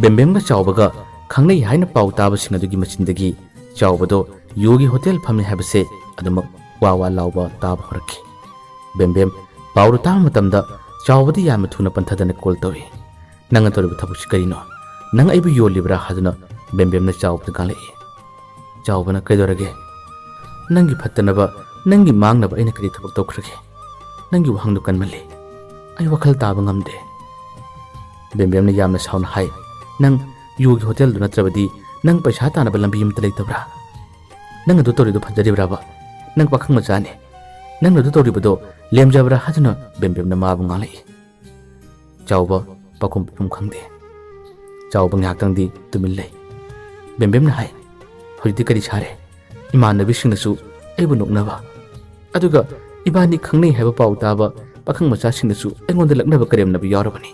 ꯕꯦꯝꯕꯦꯝꯒ ꯆꯥꯎꯕꯒ ꯈꯪꯅꯩ ꯍꯥꯏꯅ ꯄꯥꯎ ꯇꯥꯕꯁꯤꯡ ꯑꯗꯨꯒꯤ ꯃꯆꯤꯟꯗꯒꯤ ꯆꯥꯎꯕꯗꯣ ꯌꯨꯒꯤ ꯍꯣꯇꯦꯜ ꯐꯝꯃꯤ ꯍꯥꯏꯕꯁꯦ ꯑꯗꯨꯃꯛ ꯋꯥ ꯂꯥꯎꯕ ꯇꯥꯕ ꯍꯧꯔꯛꯈꯤ ꯕꯦꯝꯕꯦꯝ ꯄꯥꯎꯗꯨ ꯇꯥꯕ ꯃꯇꯝꯗ ꯆꯥꯎꯕꯗ ꯌꯥꯝꯅ ꯊꯨꯅ ꯄꯟꯊꯗꯅ ꯀꯣꯜ ꯇꯧꯏ ꯅꯪꯅ ꯇꯧꯔꯤꯕ ꯊꯕꯛꯁꯤ ꯀꯔꯤꯅꯣ ꯅꯪ ꯑꯩꯕꯨ ꯌꯣꯜꯂꯤꯕ꯭ꯔꯥ ꯍꯥꯏꯗꯨꯅ ꯕꯦꯝꯕꯦꯝꯅ ꯆꯥꯎꯕꯗ ꯉꯥꯡꯂꯛꯏ ꯆꯥꯎꯕꯅ ꯀꯩꯗꯧꯔꯒꯦ ꯅꯪꯒꯤ ꯐꯠꯇꯅꯕ ꯅꯪꯒꯤ ꯃꯥꯡꯅꯕ ꯑꯩꯅ ꯀꯔꯤ ꯊꯕꯛ ꯇꯧꯈ꯭ꯔꯒꯦ ꯅꯪꯒꯤ ꯋꯥꯍꯪꯗꯨ ꯀꯟꯃꯜꯂꯤ ꯑꯩ ꯋꯥꯈꯜ ꯇꯥꯕ ꯉꯝꯗꯦ ꯕꯦꯝꯕꯦꯝꯅ ꯌꯥꯝꯅ ꯁꯥꯎꯅ ꯍꯥꯏ ꯅꯪ ꯌꯨꯒꯤ ꯍꯣꯇꯦꯜꯗꯨ ꯅꯠꯇ꯭ꯔꯕꯗꯤ ꯅꯪ ꯄꯩꯁꯥ ꯇꯥꯅꯕ ꯂꯝꯕꯤ ꯑꯃꯠꯇ ꯂꯩꯇꯕ꯭ꯔꯥ ꯅꯪ ꯑꯗꯨ ꯇꯧꯔꯤꯗꯣ ꯐꯖꯔꯤꯕ꯭ꯔꯥꯕ ꯅꯪ ꯄꯥꯈꯪ ꯃꯆꯥꯅꯤ ꯅꯪꯅ ꯑꯗꯨ ꯇꯧꯔꯤꯕꯗꯣ ꯂꯦꯝꯖꯕ꯭ꯔꯥ ꯍꯥꯏꯗꯨꯅ ꯕꯦꯝꯕꯦꯝꯅ ꯃꯥꯕꯨ ꯉꯥꯡꯂꯛꯏ ꯆꯥꯎꯕ ꯄꯥꯈꯨꯝ ꯄꯤꯐꯝ ꯈꯪꯗꯦ ꯆꯥꯎꯕ ꯉꯥꯏꯍꯥꯛꯇꯪꯗꯤ ꯇꯨꯃꯤꯟ ꯂꯩ ꯕꯦꯝꯕꯦꯝꯅ ꯍꯥꯏ ꯍꯧꯖꯤꯛꯇꯤ ꯀꯔꯤ ꯁꯥꯔꯦ ꯏꯃꯥꯟꯅꯕꯤꯁꯤꯡꯅꯁꯨ ꯑꯩꯕꯨ ꯅꯣꯛꯅꯕ ꯑꯗꯨꯒ ꯏꯕꯥꯅꯤ ꯈꯪꯅꯩ ꯍꯥꯏꯕ ꯄꯥꯎ ꯇꯥꯕ ꯄꯥꯈꯪ ꯃꯆꯥꯁꯤꯡꯅꯁꯨ ꯑꯩꯉꯣꯟꯗ ꯂꯛꯅꯕ ꯀꯔꯦꯝꯅꯕ ꯌꯥꯎꯔꯕꯅꯤ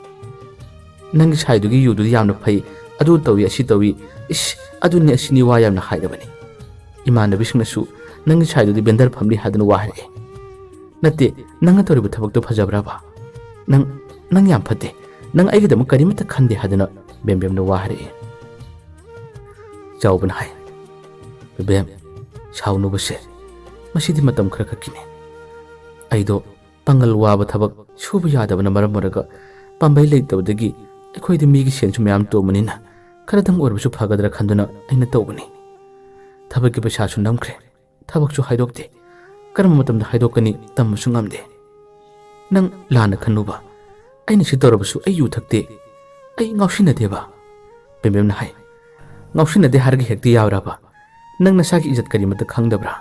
ꯅꯪꯒꯤ ꯁꯥꯏꯗꯨꯒꯤ ꯌꯨꯗꯨꯗꯤ ꯌꯥꯝꯅ ꯐꯩ ꯑꯗꯨ ꯇꯧꯏ ꯑꯁꯤ ꯇꯧꯏ ꯏꯁ ꯑꯗꯨꯅꯤ ꯑꯁꯤꯅꯤ ꯋꯥ ꯌꯥꯝꯅ ꯍꯥꯏꯔꯕꯅꯤ ꯏꯃꯥꯟꯅꯕꯤꯁꯤꯡꯅꯁꯨ ꯅꯪꯒꯤ ꯁꯥꯏꯗꯨꯗꯤ ꯕꯦꯟꯗꯔ ꯐꯝꯂꯤ ꯍꯥꯏꯗꯨꯅ ꯋꯥ ꯍꯥꯏꯔꯛꯑꯦ ꯅꯠꯇꯦ ꯅꯪꯅ ꯇꯧꯔꯤꯕ ꯊꯕꯛꯇꯣ ꯐꯖꯕ꯭ꯔꯥꯕ ꯅꯪ ꯌꯥꯝ ꯐꯠꯇꯦ ꯅꯪ ꯑꯩꯒꯤꯗꯃꯛ ꯀꯔꯤꯃꯠꯇ ꯈꯟꯗꯦ ꯍꯥꯏꯗꯨꯅ ꯕꯦꯝꯕꯦꯝꯅ ꯋꯥ ꯍꯥꯏꯔꯛꯑꯦ ꯆꯥꯎꯕꯅ ꯍꯥꯏ ꯕꯦꯝ ꯁꯥꯎꯅꯨꯕꯁꯦ ꯃꯁꯤꯗꯤ ꯃꯇꯝ ꯈꯔ ꯈꯛꯀꯤꯅꯤ ꯑꯩꯗꯣ ꯄꯥꯡꯒꯜ ꯋꯥꯕ ꯊꯕꯛ ꯁꯨꯕ ꯌꯥꯗꯕꯅ ꯃꯔꯝ ꯑꯣꯏꯔꯒ ꯄꯥꯝꯕꯩ ꯂꯩꯇꯕꯗꯒꯤ ꯑꯩꯈꯣꯏꯗꯤ ꯃꯤꯒꯤ ꯁꯦꯟꯁꯨ ꯃꯌꯥꯝ ꯇꯣꯡꯕꯅꯤꯅ ꯈꯔꯗꯪ ꯑꯣꯏꯔꯕꯁꯨ ꯐꯒꯗ꯭ꯔꯥ ꯈꯟꯗꯨꯅ ꯑꯩꯅ ꯇꯧꯕꯅꯤ ꯊꯕꯛꯀꯤ ꯄꯩꯁꯥꯁꯨ ꯅꯝꯈ꯭ꯔꯦ ꯊꯕꯛꯁꯨ ꯍꯥꯏꯗꯣꯛꯇꯦ ꯀꯔꯝꯕ ꯃꯇꯝꯗ ꯍꯥꯏꯗꯣꯛꯀꯅꯤ ꯇꯝꯕꯁꯨ ꯉꯝꯗꯦ ꯅꯪ ꯂꯥꯟꯅ ꯈꯟꯅꯨꯕ ꯑꯩꯅ ꯁꯤ ꯇꯧꯔꯕꯁꯨ ꯑꯩ ꯌꯨ ꯊꯛꯇꯦ ꯑꯩ ꯉꯥꯎꯁꯤꯟꯅꯗꯦꯕ ꯕꯦꯝꯕꯦꯝꯅ ꯍꯥꯏ ngausinade hargi hekti yauraba nang nasagi ijat kari mata khangdabra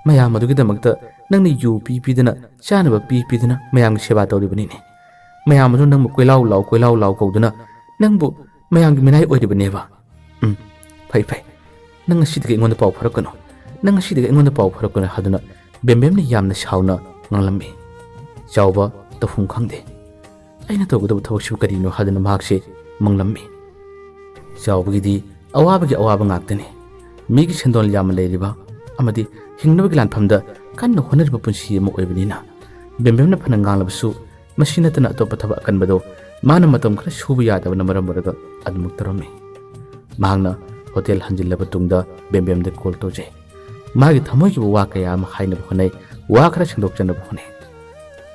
mayam adugidamakta nangni yu pi pidana chanaba pi pidana mayam seba tawribani ne mayam adu nang koilaw law kauduna nangbu mayam gi minai oiribaneba phai phai nang asidge ingonda paw pharakano nang asidge ingonda paw pharakano haduna bembemni yamna shauna nglambi chawba tafum khangde aina tawgada thawshu karino haduna makse manglambi chawbagidi awabagi awaba ngaktani migi sendol yam leiriba amadi hingnabagi lanphamda kanna honariba punsi ama oibanina bembemna phana nganglabsu masinatana atopa thaba kanbado mana matam khara subu yadabana maram baraga admuk tarami mahangna hotel hanjillaba tungda bembemde call toje magi thamoi gi wa kaya ama haina bhonai wa khara sindok chana bhonai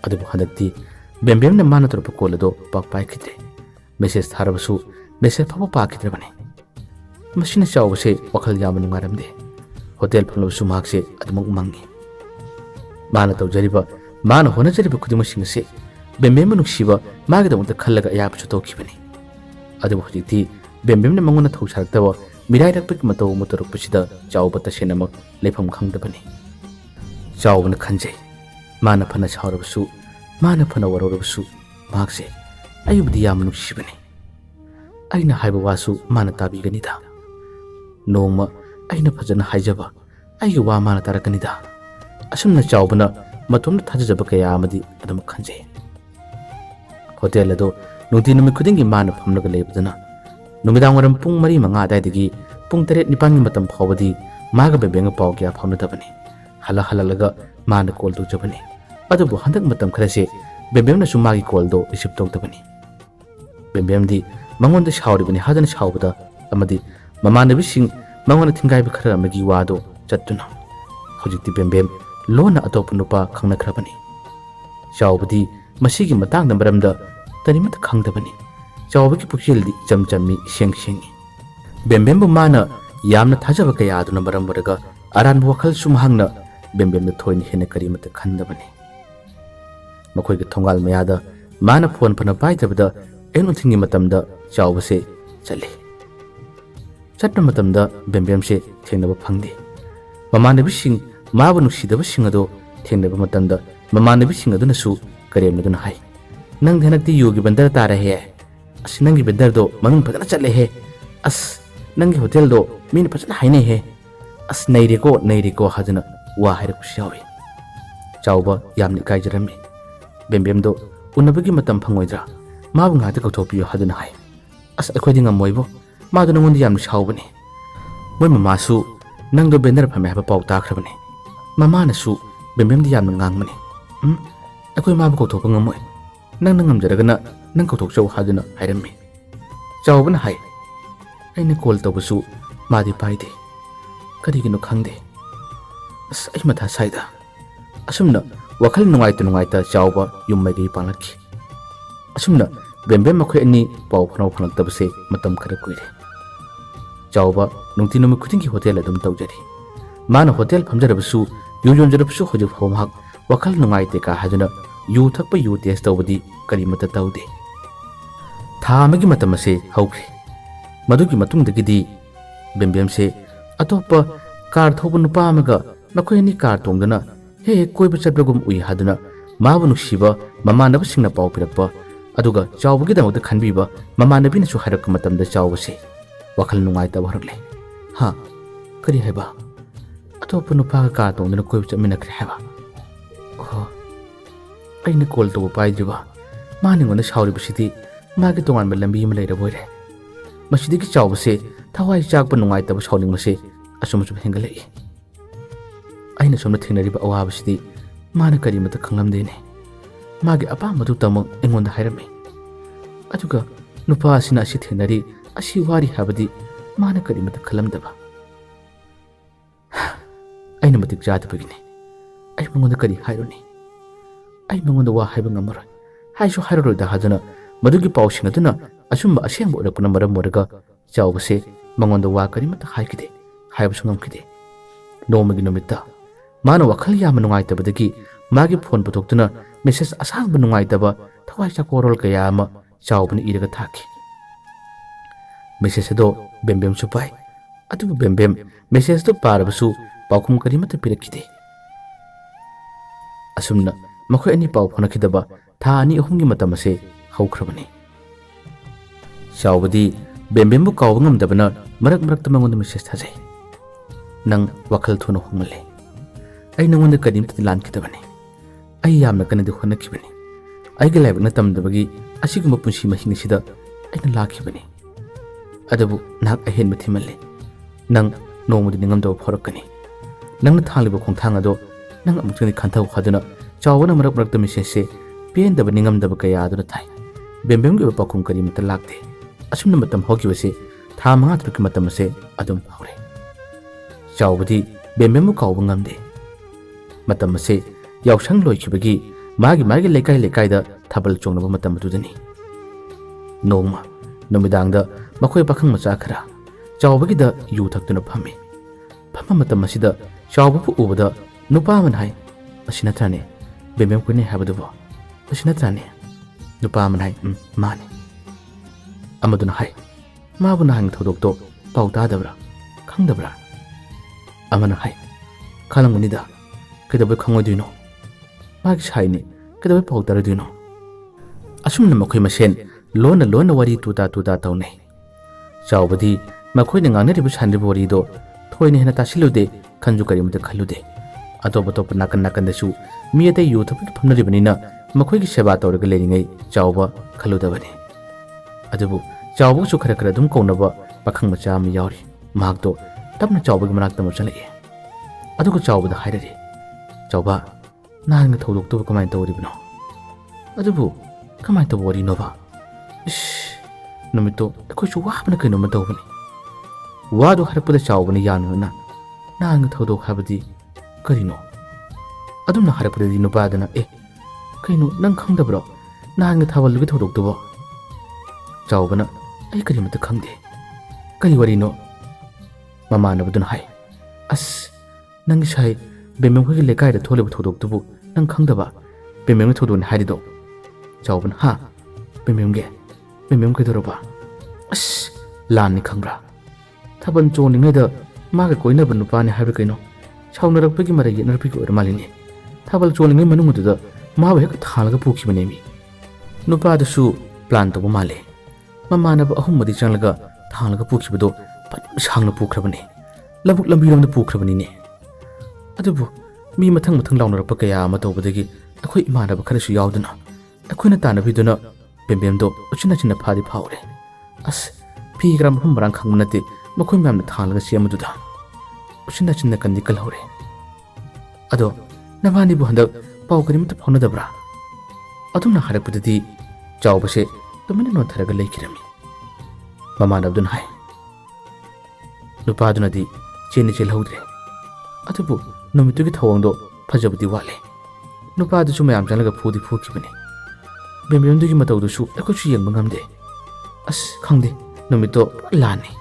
adu bhandakti bembemna mana torpa call ado pak pai khite message tharabasu message phaba pa khite bane masina chawbase wakhal yam nungaramde hotel phulabsu makse admuk mangi mana tawjariba mana honajariba khudimashing se bembem nuksiba magi damta khallaga ayap chu tokibani adu hojiti bembemna mangona thausaraktawa mirai rakpik matau motorok pasida chawba tasenamak lepham khangdabani chawbana khanjai mana phana chawrabsu mana phana warorabsu makse ayubdi yam nuksibani aina haiba wasu mana tabigani da nongma aina phajana haijaba ayu wa mana tarakani da asumna chawbana matomna thajaba kaya amadi adam khanjai hotel ado nuti numi khudingi mana phamnaga lebadana numidang waram pung mari manga daidagi pung 8-9 gi matam phawadi maga bebenga paw kya phawnadabani halalaga mana call tu jabani adubu handak matam kharase bembemna sumagi call do receive tawdabani bembemdi mangonda shawribani hadana shawbada amadi mamanabi sing mangona thingai ba khara amagi wado chattuna hojikti bembem lona atop nupa khangna khrabani shawbadi masigi matangda maramda tarimata khangdabani chawbagi pukildi chamchami sengsengi bembembu mana yamna thajaba kaya aduna maram baraga aran wakhal sumhangna bembemna thoini hena karimata khandabani makoi ga thongal mayada mana phone phana paidabada enu thingi matamda chawbase chale chatna matamda bembemse thengnaba phangdi mamanabi sing mabu nuksidaba singado thengnaba matamda mamanabi sing aduna su karemnaduna hai nang dhanakti yogi bandar tara he as nangi bandar do maming phadana chale he as nangi hotel do min phadana haine he as nairi ko hadana wa haira kusyawi chawba yamni kaijarami bembem do unabagi matam phangoidra mabu ngata kautopiyo hadana hai as akhodi ngamoibo madu nangondi yamni shawbani moi mamasu nangdo bender phame haba paw takhrabani mamana su bembem di yamna ngangmani akoi mabu kautopa ngamoi nang ngamjaragana nang kautok chaw hadana hairami chawbana hai aina call tawbasu madi paide karigino khangde as ai matha saida asumna wakhal nungaita chawba yummagi panglakhi asumna bembem makhoi ani paw phano phanaktabase matam khara kuire chawba nungtinumi khudingi hotel adum tawjari mana hotel phamjarabasu yu yonjarabasu hoju phomhak wakhal nungaite ka haduna yu thakpa yu test tawbadi karimata tawde thamagi matam ase haukhre madugi matungdagidi bembemse atopa car thobu nupa amaga nakhoi ani car tongdana he koiba chatbagum ui haduna mabu nuksiba mamanaba singna paw pirakpa aduga chawbagi damakta khanbiba mamanabina su harak matamda chawbase wakhal nungaita warakle ha kari haiba atopa nupa ka tongdana koiba chatmina kri haiba oh aina call to paidriba mani ngona shawribasidi magi tongan lambi ma leira boire masidi ki chawbase thawai chakpa nungaita ba shawling mase asum hengalai aina somna thingnariba awabasidi mana karimata khanglamdene magi apa madu tamang engonda hairami aduga nupa asina asi thingnari asi wari habadi mana karimata khalamdaba aina matik jadabagini ai mangonda kari haironi ai mangonda wa haiba ngamara haisu hairoro da hadana madugi pawsing aduna asumba asengba orakuna maram moraga chawbase mangonda wa karimata haikide haiba sungamkide nomagi nomita mana wakhal yam nungaitabadagi magi phone putoktuna message asang nungaitaba thawai chakorol kaya ama chawbani iraga thaki message ꯑꯗꯣ ꯕꯦꯝꯕꯦꯝꯁꯨ ꯄꯥꯏ ꯑꯗꯨꯕꯨ ꯕꯦꯝꯕꯦꯝ ꯃꯦꯁꯦꯖꯇꯨ ꯄꯥꯔꯕꯁꯨ ꯄꯥꯎꯈꯨꯝ ꯀꯔꯤꯃꯠꯇ ꯄꯤꯔꯛꯈꯤꯗꯦ ꯑꯁꯨꯝꯅ ꯃꯈꯣꯏ ꯑꯅꯤ ꯄꯥꯎ ꯐꯥꯎꯅꯈꯤꯗꯕ ꯊꯥ ꯑꯅꯤ ꯑꯍꯨꯝꯒꯤ ꯃꯇꯝ ꯑꯁꯦ ꯍꯧꯈ꯭ꯔꯕꯅꯤ ꯆꯥꯎꯕꯗꯤ ꯕꯦꯝꯕꯦꯝꯕꯨ ꯀꯥꯎꯕ ꯉꯝꯗꯕꯅ ꯃꯔꯛ ꯃꯔꯛꯇ ꯃꯉꯣꯟꯗ ꯃꯦꯁꯦꯖ ꯊꯥꯖꯩ ꯅꯪ ꯋꯥꯈꯜ ꯊꯨꯅ ꯍꯣꯡꯃꯜꯂꯦ ꯑꯩ ꯅꯉꯣꯟꯗ ꯀꯔꯤꯝꯇꯗꯤ ꯂꯥꯟꯈꯤꯗꯕꯅꯤ ꯑꯩ ꯌꯥꯝꯅ ꯀꯟꯅꯗꯤ ꯍꯣꯠꯅꯈꯤꯕꯅꯤ ꯑꯩꯒꯤ ꯂꯥꯏꯕꯛꯅ ꯇꯝꯗꯕꯒꯤ ꯑꯁꯤꯒꯨꯝꯕ ꯄꯨꯟꯁꯤ ꯃꯍꯤꯡ ꯑꯁꯤꯗ ꯑꯩꯅ ꯂꯥꯛꯈꯤꯕꯅꯤ ꯑꯗꯨꯕꯨ ꯅꯍꯥꯛ ꯑꯍꯦꯟꯕ ꯊꯤꯃꯜꯂꯦ ꯅꯪ ꯅꯣꯡꯃꯗꯤ ꯅꯤꯡꯉꯝꯗꯕ ꯐꯥꯎꯔꯛꯀꯅꯤ ꯅꯪꯅ ꯊꯥꯡꯂꯤꯕ ꯈꯣꯡꯊꯥꯡ ꯑꯗꯣ ꯅꯪ ꯑꯃꯨꯛꯇꯪꯗꯤ ꯈꯟꯊꯧ ꯍꯥꯏꯗꯨꯅ ꯆꯥꯎꯕꯅ ꯃꯔꯛ ꯃꯔꯛꯇ ꯃꯦꯁꯦꯖꯁꯦ ꯄꯦꯟꯗꯕ ꯅꯤꯡꯉꯝꯗꯕ ꯀꯌꯥ ꯑꯗꯨꯅ ꯊꯥꯏ ꯕꯦꯝꯕꯦꯝꯒꯤ ꯑꯣꯏꯕ ꯄꯥꯎꯈꯨꯝ ꯀꯔꯤꯃꯠꯇ ꯂꯥꯛꯇꯦ ꯑꯁꯨꯝꯅ ꯃꯇꯝ ꯍꯧꯈꯤꯕꯁꯦ ꯊꯥ 5 ꯇꯔꯨꯛꯀꯤ ꯃꯇꯝ ꯑꯁꯦ ꯑꯗꯨꯝ ꯍꯧꯔꯦ ꯆꯥꯎꯕꯗꯤ ꯕꯦꯝꯕꯦꯝꯕꯨ ꯀꯥꯎꯕ ꯉꯝꯗꯦ ꯃꯇꯝ ꯑꯁꯦ ꯌꯥꯎꯁꯪ ꯂꯣꯏꯈꯤꯕꯒꯤ ꯃꯥꯒꯤ ꯂꯩꯀꯥꯏ ꯂꯩꯀꯥꯏꯗ ꯊꯥꯕꯜ ꯆꯣꯡꯅꯕ ꯃꯇꯝ ꯑꯗꯨꯗꯅꯤ ꯅꯣꯡꯃ ꯅꯨꯃꯤꯗꯥꯡꯗ ꯃꯈꯣꯏ ꯄꯥꯈꯪ ꯃꯆꯥ ꯈꯔ ꯆꯥꯎꯕꯒꯤꯗ ꯌꯨ ꯊꯛꯇꯨꯅ ꯐꯝꯃꯤ ꯐꯝꯕ ꯃꯇꯝ ꯑꯁꯤꯗ ꯆꯥꯎꯕꯕꯨ ꯎꯕꯗ ꯅꯨꯄꯥ ꯑꯃꯅ ꯍꯥꯏ ꯑꯁꯤ ꯅꯠꯇ꯭ꯔꯅꯦ ꯕꯦꯝꯕꯦꯝ ꯀꯣꯏꯅꯩ ꯍꯥꯏꯕꯗꯨꯕꯣ ꯑꯁꯤ ꯅꯠꯇ꯭ꯔꯅꯦ ꯅꯨꯄꯥ ꯑꯃꯅ ꯍꯥꯏ ꯃꯥꯅꯤ ꯑꯃꯗꯨꯅ ꯍꯥꯏ ꯃꯥꯕꯨ ꯅꯍꯥꯟꯒꯤ ꯊꯧꯗꯣꯛꯇꯣ ꯄꯥꯎ ꯇꯥꯗꯕ꯭ꯔꯥ ꯈꯪꯗꯕ꯭ꯔꯥ ꯑꯃꯅ ꯍꯥꯏ ꯈꯪꯂꯝꯒꯅꯤꯗ ꯀꯩꯗꯧꯕꯩ ꯈꯪꯉꯣꯏꯗꯣꯏꯅꯣ ꯃꯥꯒꯤ ꯁꯥꯏꯅꯤ ꯀꯩꯗꯧꯕꯩ ꯄꯥꯎ ꯇꯥꯔꯣꯏꯗꯣꯏꯅꯣ ꯑꯁꯨꯝꯅ ꯃꯈꯣꯏ ꯃꯁꯦꯟ ꯂꯣꯟꯅ ꯂꯣꯟꯅ ꯋꯥꯔꯤ ꯇꯨꯇꯥ ꯇꯧꯅꯩ ꯆꯥꯎꯕꯗꯤ ꯃꯈꯣꯏꯅ ꯉꯥꯡꯅꯔꯤꯕ ꯁꯥꯟꯅꯔꯤꯕ ꯋꯥꯔꯤꯗꯣ ꯊꯣꯏꯅ ꯍꯦꯟꯅ ꯇꯥꯁꯤꯜꯂꯨꯗꯦ ꯈꯟꯁꯨ ꯀꯔꯤꯃꯇ ꯈꯜꯂꯨꯗꯦ ꯑꯇꯣꯞꯄ ꯅꯥꯀꯟꯗꯁꯨ ꯃꯤ ꯑꯇꯩ ꯌꯨ ꯊꯛꯄꯒꯤ ꯐꯝꯅꯔꯤꯕꯅꯤꯅ ꯃꯈꯣꯏꯒꯤ ꯁꯦꯕꯥ ꯇꯧꯔꯒ ꯂꯩꯔꯤꯉꯩ ꯆꯥꯎꯕ ꯈꯜꯂꯨꯗꯕꯅꯤ ꯑꯗꯨꯕꯨ ꯆꯥꯎꯕꯒꯁꯨ ꯈꯔ ꯑꯗꯨꯝ ꯀꯧꯅꯕ ꯄꯥꯈꯪ ꯃꯆꯥ ꯑꯃ ꯌꯥꯎꯔꯤ ꯃꯍꯥꯛꯇꯣ ꯇꯞꯅ ꯆꯥꯎꯕꯒꯤ ꯃꯅꯥꯛꯇ ꯑꯃꯨꯛ ꯆꯪꯂꯛꯏ ꯑꯗꯨꯒ ꯆꯥꯎꯕꯗ ꯍꯥꯏꯔꯔꯤ ꯆꯥꯎꯕ ꯅꯍꯥꯟꯒꯤ ꯊꯧꯗꯣꯛꯇꯨꯕꯨ ꯀꯃꯥꯏꯅ ꯇꯧꯔꯤꯕꯅꯣ ꯑꯗꯨꯕꯨ ꯀꯃꯥꯏꯅ ꯇꯧꯕ ꯋꯥꯔꯤꯅꯣꯕ ꯅꯨꯃꯤꯠꯇꯣ ꯑꯩꯈꯣꯏꯁꯨ ꯋꯥꯕꯅ ꯀꯩꯅꯣꯝꯃ ꯇꯧꯕꯅꯤ ꯋꯥꯗꯣ ꯍꯥꯏꯔꯛꯄꯗ ꯆꯥꯎꯕꯅ ꯌꯥꯅꯅ ꯅꯍꯥꯟꯒꯤ ꯊꯧꯗꯣꯛ ꯍꯥꯏꯕꯗꯤ ꯀꯔꯤꯅꯣ ꯑꯗꯨꯝꯅ ꯍꯥꯏꯔꯛꯄꯗꯗꯤ ꯅꯨꯄꯥꯗꯨꯅ ꯀꯩꯅꯣ ꯅꯪ ꯈꯪꯗꯕ꯭ꯔꯣ ꯅꯍꯥꯟꯒꯤ ꯊꯥꯕꯜꯗꯨꯒꯤ ꯊꯧꯗꯣꯛꯇꯨꯕꯣ ꯆꯥꯎꯕꯅ ꯑꯩ ꯀꯔꯤꯃꯠꯇ ꯈꯪꯗꯦ ꯀꯔꯤ ꯋꯥꯔꯤꯅꯣ ꯃꯃꯥꯟꯅꯕꯗꯨꯅ ꯍꯥꯏ ꯑꯁ ꯅꯪꯒꯤ ꯁꯥꯏ ꯕꯦꯝꯕꯦꯝꯈꯣꯏꯒꯤ ꯂꯩꯀꯥꯏꯗ ꯊꯣꯛꯂꯤꯕ ꯊꯧꯗꯣꯛꯇꯨꯕꯨ ꯅꯪ ꯈꯪꯗꯕ ꯕꯦꯝꯕꯦꯝꯒꯤ ꯊꯧꯗꯣꯛꯅꯤ ꯍꯥꯏꯔꯤꯗꯣ ꯆꯥꯎꯕꯅ ꯍꯥ ꯕꯦꯝꯕꯦꯝ ꯀꯩꯗꯧꯔꯕ ꯑꯁ ꯂꯥꯟꯅꯤ ꯈꯪꯕ꯭ꯔꯥ ꯊꯥꯕꯜ ꯆꯣꯡꯂꯤꯉꯩꯗ ꯃꯥꯒ ꯀꯣꯏꯅꯕ ꯅꯨꯄꯥꯅꯤ ꯍꯥꯏꯕ꯭ꯔꯥ ꯀꯩꯅꯣ ꯁꯥꯎꯅꯔꯛꯄꯒꯤ ꯃꯔꯩ ꯌꯦꯠꯅꯔꯛꯄꯒꯤ ꯑꯣꯏꯔ ꯃꯥꯜꯂꯤꯅꯦ ꯊꯥꯕꯜ ꯆꯣꯡꯂꯤꯉꯩ ꯃꯅꯨꯡꯗꯨꯗ ꯃꯥꯕꯨ ꯍꯦꯛ ꯊꯥꯜꯂꯒ ꯄꯨꯈꯤꯕꯅꯦꯃꯤ ꯅꯨꯄꯥꯗꯨꯁꯨ ꯄ꯭ꯂꯥꯟ ꯇꯧꯕ ꯃꯥꯜꯂꯦ ꯃꯃꯥꯟꯅꯕ ꯑꯍꯨꯝꯕꯗꯤ ꯆꯪꯂꯒ ꯊꯥꯡꯂꯒ ꯄꯨꯈꯤꯕꯗꯣ ꯐꯖꯅ ꯁꯥꯡꯅ ꯄꯨꯈ꯭ꯔꯕꯅꯤ ꯂꯧꯕꯨꯛ ꯂꯝꯕꯤꯔꯣꯝꯗ ꯄꯨꯈ꯭ꯔꯕꯅꯤꯅꯦ ꯑꯗꯨꯕꯨ ꯃꯤ ꯃꯊꯪ ꯂꯥꯎꯅꯔꯛꯄ ꯀꯌా ꯑꯃ ꯇꯧꯕꯗꯒꯤ ꯑꯩꯈꯣꯏ ꯏꯃꯥꯟꯅꯕ ꯈꯔꯁꯨ ꯌꯥꯎꯗꯨꯅ ꯑꯩꯈꯣꯏꯅ ꯇꯥꯟꯅꯕꯤꯗꯨꯅ ꯕꯦꯝꯕꯦꯝꯗꯣ ꯎꯆꯤꯟꯅ ꯐꯥꯗꯤ ꯐꯥꯎꯔꯦ ꯑꯁ ꯐꯤ ꯈꯔ ꯃꯐꯝ ꯃꯔꯥꯡ ꯈꯪꯕ ꯅꯠꯇꯦ ꯃꯈꯣꯏ ꯃꯌꯥꯝꯅ ꯊꯥꯡꯂꯒ ꯆꯦꯟꯕꯗꯨꯗ ꯎꯆꯤꯟꯅ ꯀꯟꯗꯤ ꯀꯜꯍꯧꯔꯦ ꯑꯗꯣ ꯅꯕꯥꯅꯤꯕꯨ ꯍꯟꯗꯛ ꯄꯥꯎ ꯀꯔꯤꯃꯠꯇ ꯐꯥꯎꯅꯗꯕ꯭ꯔꯥ ꯑꯗꯨꯝꯅ ꯍꯥꯏꯔꯛꯄꯗꯗꯤ ꯆꯥꯎꯕꯁꯦ ꯇꯨꯃꯤꯟꯅ ꯅꯣꯟꯊꯔꯒ ꯂꯩꯈꯤꯔꯝꯃꯤ ꯃꯃꯥꯟꯅꯕꯗꯨꯅ ꯍꯥꯏ ꯅꯨꯄꯥꯗꯨꯅꯗꯤ ꯆꯦꯜꯍꯧꯗ꯭ꯔꯦ ꯑꯗꯨꯕꯨ ꯅꯨꯃꯤꯠꯇꯨꯒꯤ ꯊꯧꯑꯣꯡꯗꯣ ꯐꯖꯕꯗꯤ ꯋꯥꯠꯂꯦ ꯅꯨꯄꯥꯗꯨꯁꯨ ꯃꯌꯥꯝ ꯆꯪꯂꯒ ꯐꯨꯈꯤꯕꯅꯤ ꯕꯦꯝꯕꯦꯝꯗꯨꯒꯤ ꯃꯇꯧꯗꯨꯁꯨ ꯑꯩꯈꯣꯏꯁꯨ ꯌꯦꯡꯕ ꯉꯝꯗꯦ ꯑꯁ ꯈꯪꯗꯦ ꯅꯨꯃꯤꯠꯇꯣ ꯄꯨꯔꯥ ꯂꯥꯟꯅꯤ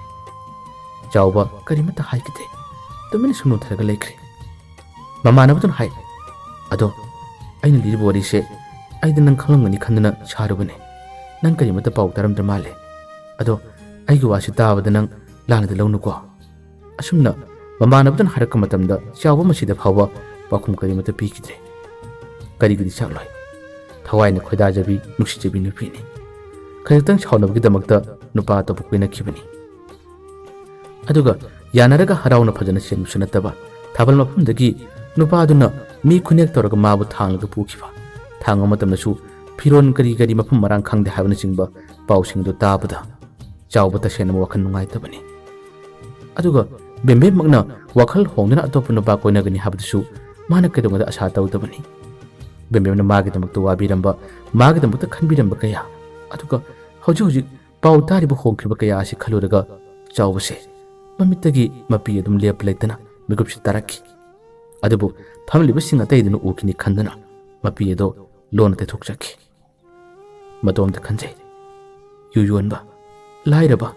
ꯆꯥꯎꯕ ꯀꯔꯤꯃꯠꯇ ꯍꯥꯏꯈꯤꯗꯦ ꯇꯨꯃꯤꯟꯅ ꯁꯨꯝ ꯅꯣꯟꯊꯔꯒ ꯂꯩꯈ꯭ꯔꯦ ꯃꯃꯥꯟꯅꯕꯗꯨꯅ ꯍꯥꯏ ꯑꯗꯣ ꯑꯩꯅ ꯂꯤꯔꯤꯕ ꯋꯥꯔꯤꯁꯦ ꯑꯩꯗ ꯅꯪ ꯈꯪꯂꯝꯒꯅꯤ ꯈꯟꯗꯨꯅ ꯁꯥꯔꯨꯕꯅꯦ ꯅꯪ ꯀꯔꯤꯃꯠꯇ ꯄꯥꯎ ꯇꯥꯔꯝꯗ꯭ꯔ ꯃꯥꯜꯂꯦ ꯑꯗꯣ ꯑꯩꯒꯤ ꯋꯥꯁꯤ ꯇꯥꯕꯗ ꯅꯪ ꯂꯥꯟꯅꯗꯤ ꯂꯧꯅꯨꯀꯣ ꯑꯁꯨꯝꯅ ꯃꯃꯥꯟꯅꯕꯗꯨꯅ ꯍꯥꯏꯔꯛꯄ ꯃꯇꯝꯗ ꯆꯥꯎꯕ ꯃꯁꯤꯗ ꯐꯥꯎꯕ ꯄꯥꯎꯈꯨꯝ ꯀꯔꯤꯃꯠꯇ ꯄꯤꯈꯤꯗ꯭ꯔꯦ ꯀꯔꯤꯒꯤꯗꯤ ꯆꯥꯛꯂꯣꯏ ꯊꯋꯥꯏꯅ ꯈꯣꯏꯗꯥꯖꯕꯤ ꯅꯨꯡꯁꯤꯖꯕꯤ ꯅꯨꯄꯤꯅꯤ ꯈꯖꯤꯛꯇꯪ ꯁꯥꯎꯅꯕꯒꯤꯗꯃꯛꯇ ꯅꯨꯄꯥ ꯑꯇꯣꯞꯄ ꯀꯣꯏꯅꯈꯤꯕꯅꯤ ꯑꯗꯨꯒ ꯌꯥꯅꯔꯒ ꯍꯔꯥꯎꯅ ꯐꯖꯅ ꯆꯦꯟꯕꯁꯨ ꯅꯠꯇꯕ ꯊꯥꯕꯜ ꯃꯐꯝꯗꯒꯤ ꯅꯨꯄꯥꯗꯨꯅ ꯃꯤ ꯈꯨꯅꯦꯛ ꯇꯧꯔꯒ ꯃꯥꯕꯨ ꯊꯥꯡꯂꯒ ꯄꯨꯈꯤꯕ ꯊꯥꯡꯕ ꯃꯇꯝꯗꯁꯨ ꯐꯤꯔꯣꯟ ꯀꯔꯤ ꯃꯐꯝ ꯃꯔꯥꯡ ꯈꯪꯗꯦ ꯍꯥꯏꯕꯅꯆꯤꯡꯕ ꯄꯥꯎꯁꯤꯡꯗꯨ ꯇꯥꯕꯗ ꯆꯥꯎꯕ ꯇꯁꯦꯡꯅ ꯋꯥꯈꯜ ꯅꯨꯡꯉꯥꯏꯇꯕꯅꯤ ꯑꯗꯨꯒ ꯕꯦꯝꯕꯦꯝꯃꯛꯅ ꯋꯥꯈꯜ ꯍꯣꯡꯗꯨꯅ ꯑꯇꯣꯞꯄ ꯅꯨꯄꯥ ꯀꯣꯏꯅꯒꯅꯤ ꯍꯥꯏꯕꯗꯨꯁꯨ ꯃꯥꯅ ꯀꯩꯗꯧꯉꯩꯗ ꯑꯁꯥ ꯇꯧꯗꯕꯅꯤ ꯕꯦꯝꯕꯦꯝꯅ ꯃꯥꯒꯤꯗꯃꯛꯇ ꯋꯥꯕꯤꯔꯝꯕ ꯃꯥꯒꯤꯗꯃꯛꯇ ꯈꯟꯕꯤꯔꯝꯕ ꯀꯌꯥ ꯑꯗꯨꯒ ꯍꯧꯖꯤꯛ ꯄꯥꯎ ꯇꯥꯔꯤꯕ ꯍꯣꯡꯈ꯭ꯔꯤꯕ ꯀꯌꯥ ꯑꯁꯤ ꯈꯜꯂꯨꯔꯒ ꯆꯥꯎꯕꯁꯦ ꯃꯃꯤꯠꯇꯒꯤ ꯃꯄꯤ ꯑꯗꯨꯝ ꯂꯦꯞꯄ ꯂꯩꯇꯅ ꯃꯤꯀꯨꯞꯁꯤ ꯇꯥꯔꯛꯈꯤ ꯑꯗꯨꯕꯨ ꯐꯝꯂꯤꯕꯁꯤꯡ ꯑꯇꯩꯗꯨꯅ ꯎꯈꯤꯅꯤ ꯈꯟꯗꯨꯅ ꯃꯄꯤ ꯑꯗꯣ ꯂꯣꯟꯅ ꯇꯩꯊꯣꯛꯆꯈꯤ ꯃꯇꯣꯝꯗ ꯈꯟꯖꯩ ꯌꯨ ꯌꯣꯟꯕ ꯂꯥꯏꯔꯕ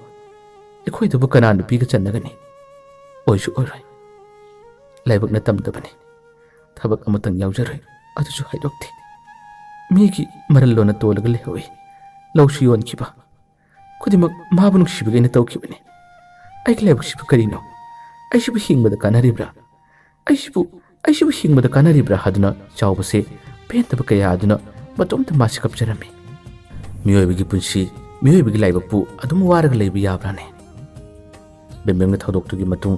ꯑꯩꯈꯣꯏꯗꯨꯕꯨ ꯀꯅꯥ ꯅꯨꯄꯤꯒ ꯆꯟꯅꯒꯅꯤ ꯑꯣꯏꯁꯨ ꯑꯣꯏꯔꯣꯏ ꯂꯥꯏꯕꯛꯅ ꯇꯝꯗꯕꯅꯤ ꯊꯕꯛ ꯑꯃꯇꯪ ꯌꯥꯎꯖꯔꯣꯏ ꯑꯗꯨꯁꯨ ꯍꯥꯏꯗꯣꯛꯇꯦ ꯃꯤꯒꯤ ꯃꯔꯜ ꯂꯣꯟꯅ ꯇꯣꯜꯂꯒ ꯂꯩꯍꯧꯏ ꯂꯧꯁꯨ ꯌꯣꯟꯈꯤꯕ खुदिमक माबु नुंसिबगैना तौखिबने आई लाइबक्सिबु करिनो आइसिबु हिंबदा कानारिब्रा आइसिबु हिंबदा कानारिब्रा हादुना चावबसे पेंतब कया आदुना मतोमत मासि कपचरमी मियोइबगी पुंसी मियोइबगी लाइबकपु अदुम वारग लेबि याब्राने बेंबेंगना थौदोक्तुगी मतुंग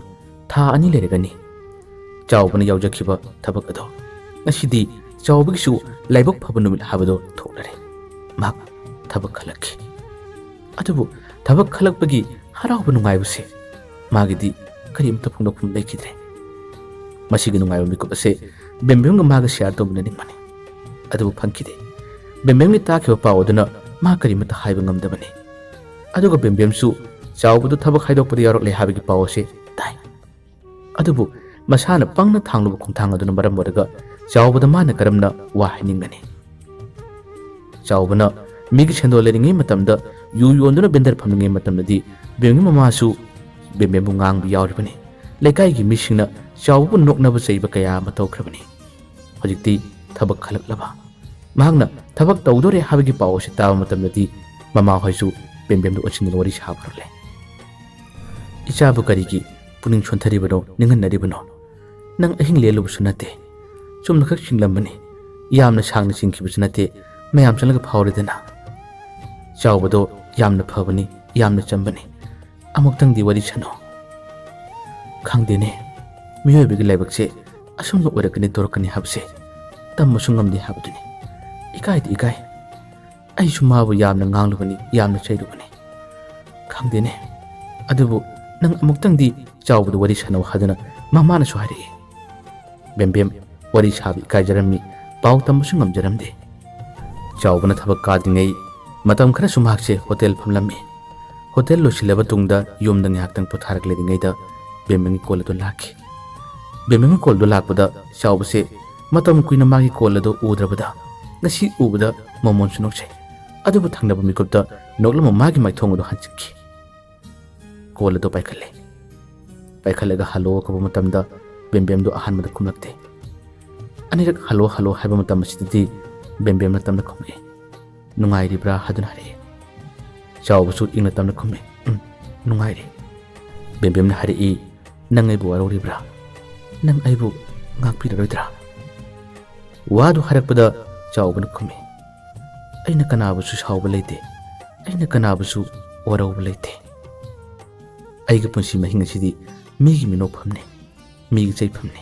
था अनि लेरगनी चावबना यावजखिबा थबक अदो नसिदी चावबगिसु लाइबक फब नुमित हाबदो थोलरे माक थबक खलखि अदुबु थबक खलकपगी हरावब नुंगाइबसे मागिदी करिमता फुंगदोखुम लेखिद्रे मसिगी नुंगाइब मिकुपसे बेंबेंगा मागा शेयर तोबने निमने अदुबु फंखिदे बेंबेंगनि ताखिबा पावदुना मा करिमता HYBE ngamdabani aduga bembemsu chawbudu thabak haidokpadi yarokle habigi pawse tai adubu masana pangna thanglubu khungthang aduna maram wadaga chawbuda mana karamna wa hainingani chawbuna migi chendoleringi matamda yu yonduna bender phamningi matamdadi bengi mamasu bembembu ngangbi yawribani lekai gi misingna chawbu noknabu cheiba kaya matawkhrabani hojikti thabak khalaklaba mahangna thabak tawdore habigi pawse tawa matamdadi mama hoisu bembemdu ochinna wari sabrole ichabu karigi puning chontaribano ninganaribano nang ahing lelubusu nate chumna khak singlambani yamna sangna singkibusu nate mayam chalaga phawridana chawbado yamna phabani yamna chambani amuktang di wari chano khangdene miyoibigi laibakse asumna orakani dorkani habse tammusu ngamdi habduni ikai di ikai ai sumabu yamna nganglubani yamna chairubani khangdene adubu nang amuktang di chawbadu wari chano hadana mamana su hari bembem wari chabi ikai jarami pau tammusu ngamjaramde chawbana thabak kadingai matam khara sumakse hotel phamlami hotel lo silaba tungda yumda ngyaktang potharak ledingaida bembem kol do lakhi bembem kol do lakpada chawbase matam kuina magi kol do udrabada ngasi ubada momon sunokse adubu thangnaba mikupta noklama magi maithong do hanchiki kol do paikhalega halo ko matamda bembem do ahan mada kumlakte anirak halo halo haiba matam sididi bembem na tamna khome nungai ribra hadun hari chawbu su ingna tamna khome nungai ri bembem na hari nangai bu waro ribra nang aibu ngakpi roidra wadu harakpada chawbu na khome aina kanabu su sawba leite aina kanabu su waro leite aiga punsi mahinga sidi migi minok phamne migi chai phamne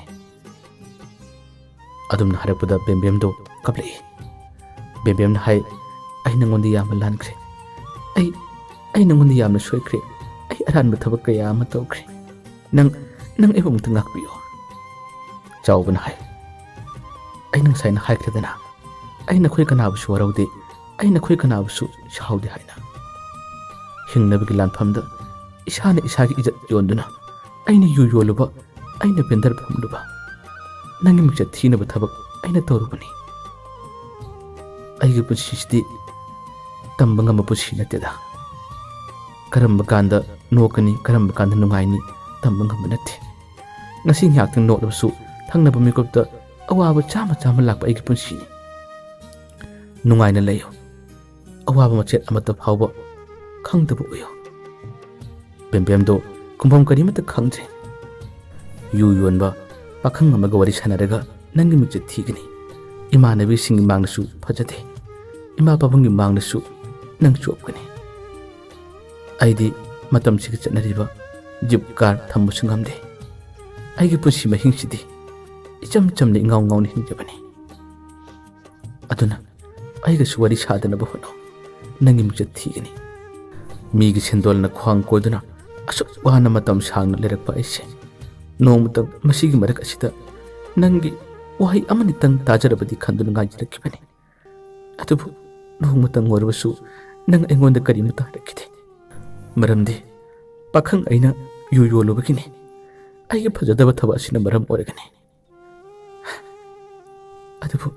adumna harakpada bembem do kaple bembem na hai ai nangondi yam lankre ai nangondi yam na soikre ai aran ba thabak kaya ma tawkre nang ebong tangak biyo chawban hai ai nang sai na hai kredana ai na khoi kana bu su waraude ai na khoi kana bu su shaude haina hingna bi lan phamda isana isagi ijat yonduna ai na yu yoluba ai na bender phamluba nangi mukcha thina ba thabak ai na torubani aigi punsidi tambanga mapusi nateda karamba kanda nokani karamba kanda nungaini tambanga manate ngasi nyaktang notlasu thangnaba mikopta awaba chama lakpa aigi punsini nungaina leyo awaba machet amata phawba khangdaba uyo bembemdo kumpham karimata khangje yu yonba pakhang amaga wari sanaraga nangi mukcha thigani imanabi sing mangnasu phajate ima pabangi mangnasu nang chopkani aidi matam sig chanariba jib kar thambu sungamde aigi pusi mahing sidi icham chamne ngaw ngaw ni hinjabani aduna aiga suwari sadana bohono nangi mukcha thigani migi sendolna khwang koduna asuk wana matam sangna lerakpa aise nomutam masigi marak asida nangi wahi amani tang tajarabadi khanduna ngajrakibani atubu nomutam warbasu nang engonda karimata rakide maramdi pakhang aina yuyolubagini aigi phajadaba thaba asina maram oragani atubu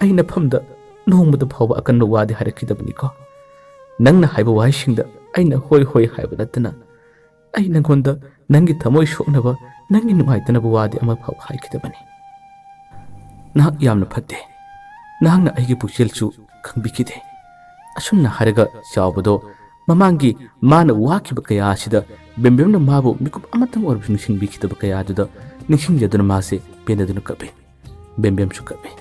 aina phamda nomuda phawba akanna wadi harakidabani ko nangna haiba waisingda aina hoi hoi haiba natana aina gonda nangi thamoi shoknaba nangi nungaitanaba wadi ama phaw haikidabani na yamna phatte nahangna aigi pukselchu khangbikide asumna haraga chawbado ꯃꯃꯥꯡꯒꯤ ꯃꯥꯅ ꯋꯥꯈꯤꯕ ꯀꯌꯥ ꯑꯁꯤꯗ ꯕꯦꯝꯕꯦꯝꯅ ꯃꯥꯕꯨ ꯃꯤꯀꯨꯞ ꯑꯃꯇꯪ ꯑꯣꯏꯔꯕꯁꯨ ꯅꯤꯡꯁꯤꯡꯕꯤꯈꯤꯗꯕ ꯀꯌꯥ ꯑꯗꯨꯗ ꯅꯤꯡꯁꯤꯡꯖꯗꯨꯅ ꯃꯥꯁꯦ ꯄꯦꯟꯗꯗꯨꯅ ꯀꯞꯄꯤ ꯕꯦꯝꯕꯦꯝꯁꯨ ꯀꯞꯄꯤ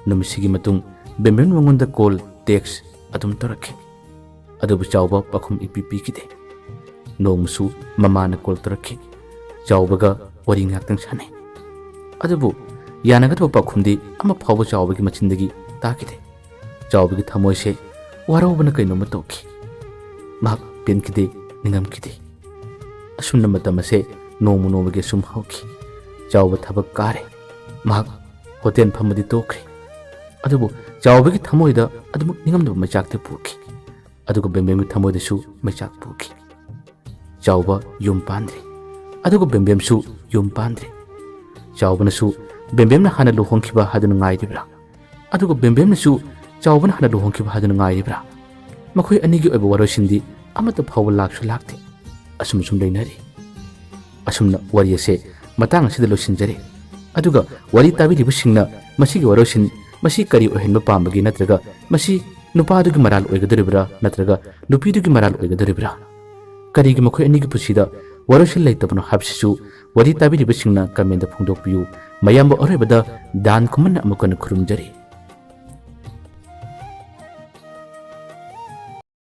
ꯅꯨꯃꯤꯠꯁꯤꯒꯤ ꯃꯇꯨꯡ ꯕꯦꯝꯕꯦꯝꯅ ꯃꯉꯣꯟꯗ ꯀꯣꯜ ꯇꯦꯛꯁ ꯑꯗꯨꯝ ꯇꯧꯔꯛꯈꯤ ꯑꯗꯨꯕꯨ ꯆꯥꯎꯕ ꯄꯥꯈꯨꯝ ꯏꯄꯤ ꯄꯤꯈꯤꯗꯦ ꯅꯣꯡꯃꯁꯨ ꯃꯃꯥꯅ ꯀꯣꯜ ꯇꯧꯔꯛꯈꯤ ꯆꯥꯎꯕꯒ ꯋꯥꯔꯤ ꯉꯥꯛꯇꯪ ꯁꯥꯟꯅꯩ ꯑꯗꯨꯕꯨ ꯌꯥꯅꯒꯗꯕ ꯄꯥꯎꯈꯨꯝꯗꯤ ꯑꯃ ꯐꯥꯎꯕ ꯆꯥꯎꯕꯒꯤ ꯃꯆꯤꯟꯗꯒꯤ ꯇꯥꯈꯤꯗꯦ ꯆꯥꯎꯕꯒꯤ ꯊꯃꯣꯏꯁꯦ ꯋꯥꯔꯧꯕꯅ ꯀꯩꯅꯣꯝꯃ ꯇꯧꯈꯤ ꯃꯍꯥꯛ ꯄꯦꯟꯈꯤꯗꯦ ꯅꯤꯡꯉꯝꯈꯤꯗꯦ ꯑꯁꯨꯝꯅ ꯃꯇꯝ ꯑꯁꯦ ꯅꯣꯡꯃ ꯅꯣꯡꯃꯒꯤ ꯁꯨꯝ ꯍꯧꯈꯤ ꯆꯥꯎꯕ ꯊꯕꯛ ꯀꯥꯔꯦ ꯃꯍꯥꯛ ꯍꯣꯇꯦꯜ ꯐꯝꯕꯗꯤ ꯇꯣꯛꯈ꯭ꯔꯦ ꯑꯗꯨꯕꯨ ꯆꯥꯎꯕꯒꯤ ꯊꯃꯣꯏꯗ ꯑꯗꯨꯃꯛ ꯅꯤꯡꯉꯝꯗꯕ ꯃꯩꯆꯥꯛꯇꯤ ꯄꯨꯈꯤ ꯑꯗꯨꯒ ꯕꯦꯝꯕꯦꯝꯒꯤ ꯊꯃꯣꯏꯗꯁꯨ ꯃꯩꯆꯥꯛ ꯄꯨꯈꯤ ꯆꯥꯎꯕ ꯌꯨꯝ ꯄꯥꯟꯗ꯭ꯔꯦ ꯑꯗꯨꯒ ꯕꯦꯝꯕꯦꯝꯁꯨ ꯌꯨꯝ ꯄꯥꯟꯗ꯭ꯔꯦ ꯆꯥꯎꯕꯅꯁꯨ ꯕꯦꯝꯕꯦꯝꯅ ꯍꯥꯟꯅ ꯂꯨꯍꯣꯡꯈꯤꯕ ꯍꯥꯏꯗꯨꯅ ꯉꯥꯏꯔꯤꯕ꯭ꯔꯥ ꯑꯗꯨꯒ ꯕꯦꯝꯕꯦꯝꯅꯁꯨ ꯆꯥꯎꯕꯅ ꯍꯥꯟꯅ ꯂꯨꯍꯣꯡꯈꯤꯕ ꯍꯥꯏꯗꯨꯅ ꯉꯥꯏꯔꯤꯕ꯭ꯔꯥ ꯃꯈꯣꯏ ꯑꯅꯤꯒꯤ ꯑꯣꯏꯕ ꯋꯥꯔꯣꯏꯁꯤꯟꯗꯤ ꯑꯃꯠꯇ ꯐꯥꯎꯕ ꯂꯥꯛꯁꯨ ꯂꯥꯛꯇꯦ ꯑꯁꯨꯝ ꯂꯩꯅꯔꯤ ꯑꯁꯨꯝꯅ ꯋꯥꯔꯤ ꯑꯁꯦ ꯃꯇꯥꯡ ꯑꯁꯤꯗ ꯂꯣꯏꯁꯤꯟꯖꯔꯦ ꯑꯗꯨꯒ ꯋꯥꯔꯤ ꯇꯥꯕꯤꯔꯤꯕꯁꯤꯡꯅ ꯃꯁꯤꯒꯤ ꯋꯥꯔꯣꯏꯁꯤꯟ ꯃꯁꯤ ꯀꯔꯤ ꯑꯣꯏꯍꯟꯕ ꯄꯥꯝꯕꯒꯦ ꯅꯠꯇ꯭ꯔꯒ ꯃꯁꯤ ꯅꯨꯄꯥꯗꯨꯒꯤ ꯃꯔꯥꯜ ꯑꯣꯏꯒꯗꯧꯔꯤꯕ꯭ꯔꯥ ꯅꯠꯇ꯭ꯔꯒ ꯅꯨꯄꯤꯗꯨꯒꯤ ꯃꯔꯥꯜ ꯑꯣꯏꯒꯗꯧꯔꯤꯕ꯭ꯔꯥ ꯀꯔꯤꯒꯤ ꯃꯈꯣꯏ ꯑꯅꯤꯒꯤ ꯄꯨꯟꯁꯤꯗ ꯋꯥꯔꯣꯏꯁꯤꯟ ꯂꯩꯇꯕꯅꯣ ꯍꯥꯏꯕꯁꯤꯁꯨ ꯋꯥꯔꯤ ꯇꯥꯕꯤꯔꯤꯕꯁꯤꯡꯅ ꯀꯃꯦꯟꯇ ꯐꯣꯡꯗꯣꯛꯄꯤꯌꯨ ꯃꯌꯥꯝꯕ ꯑꯔꯣꯏꯕꯗ ꯗꯥꯟ ꯈꯨꯃꯟꯅ ꯑꯃꯨꯛ ꯍꯟꯅ ꯈꯨꯔꯨꯝꯖꯔꯤ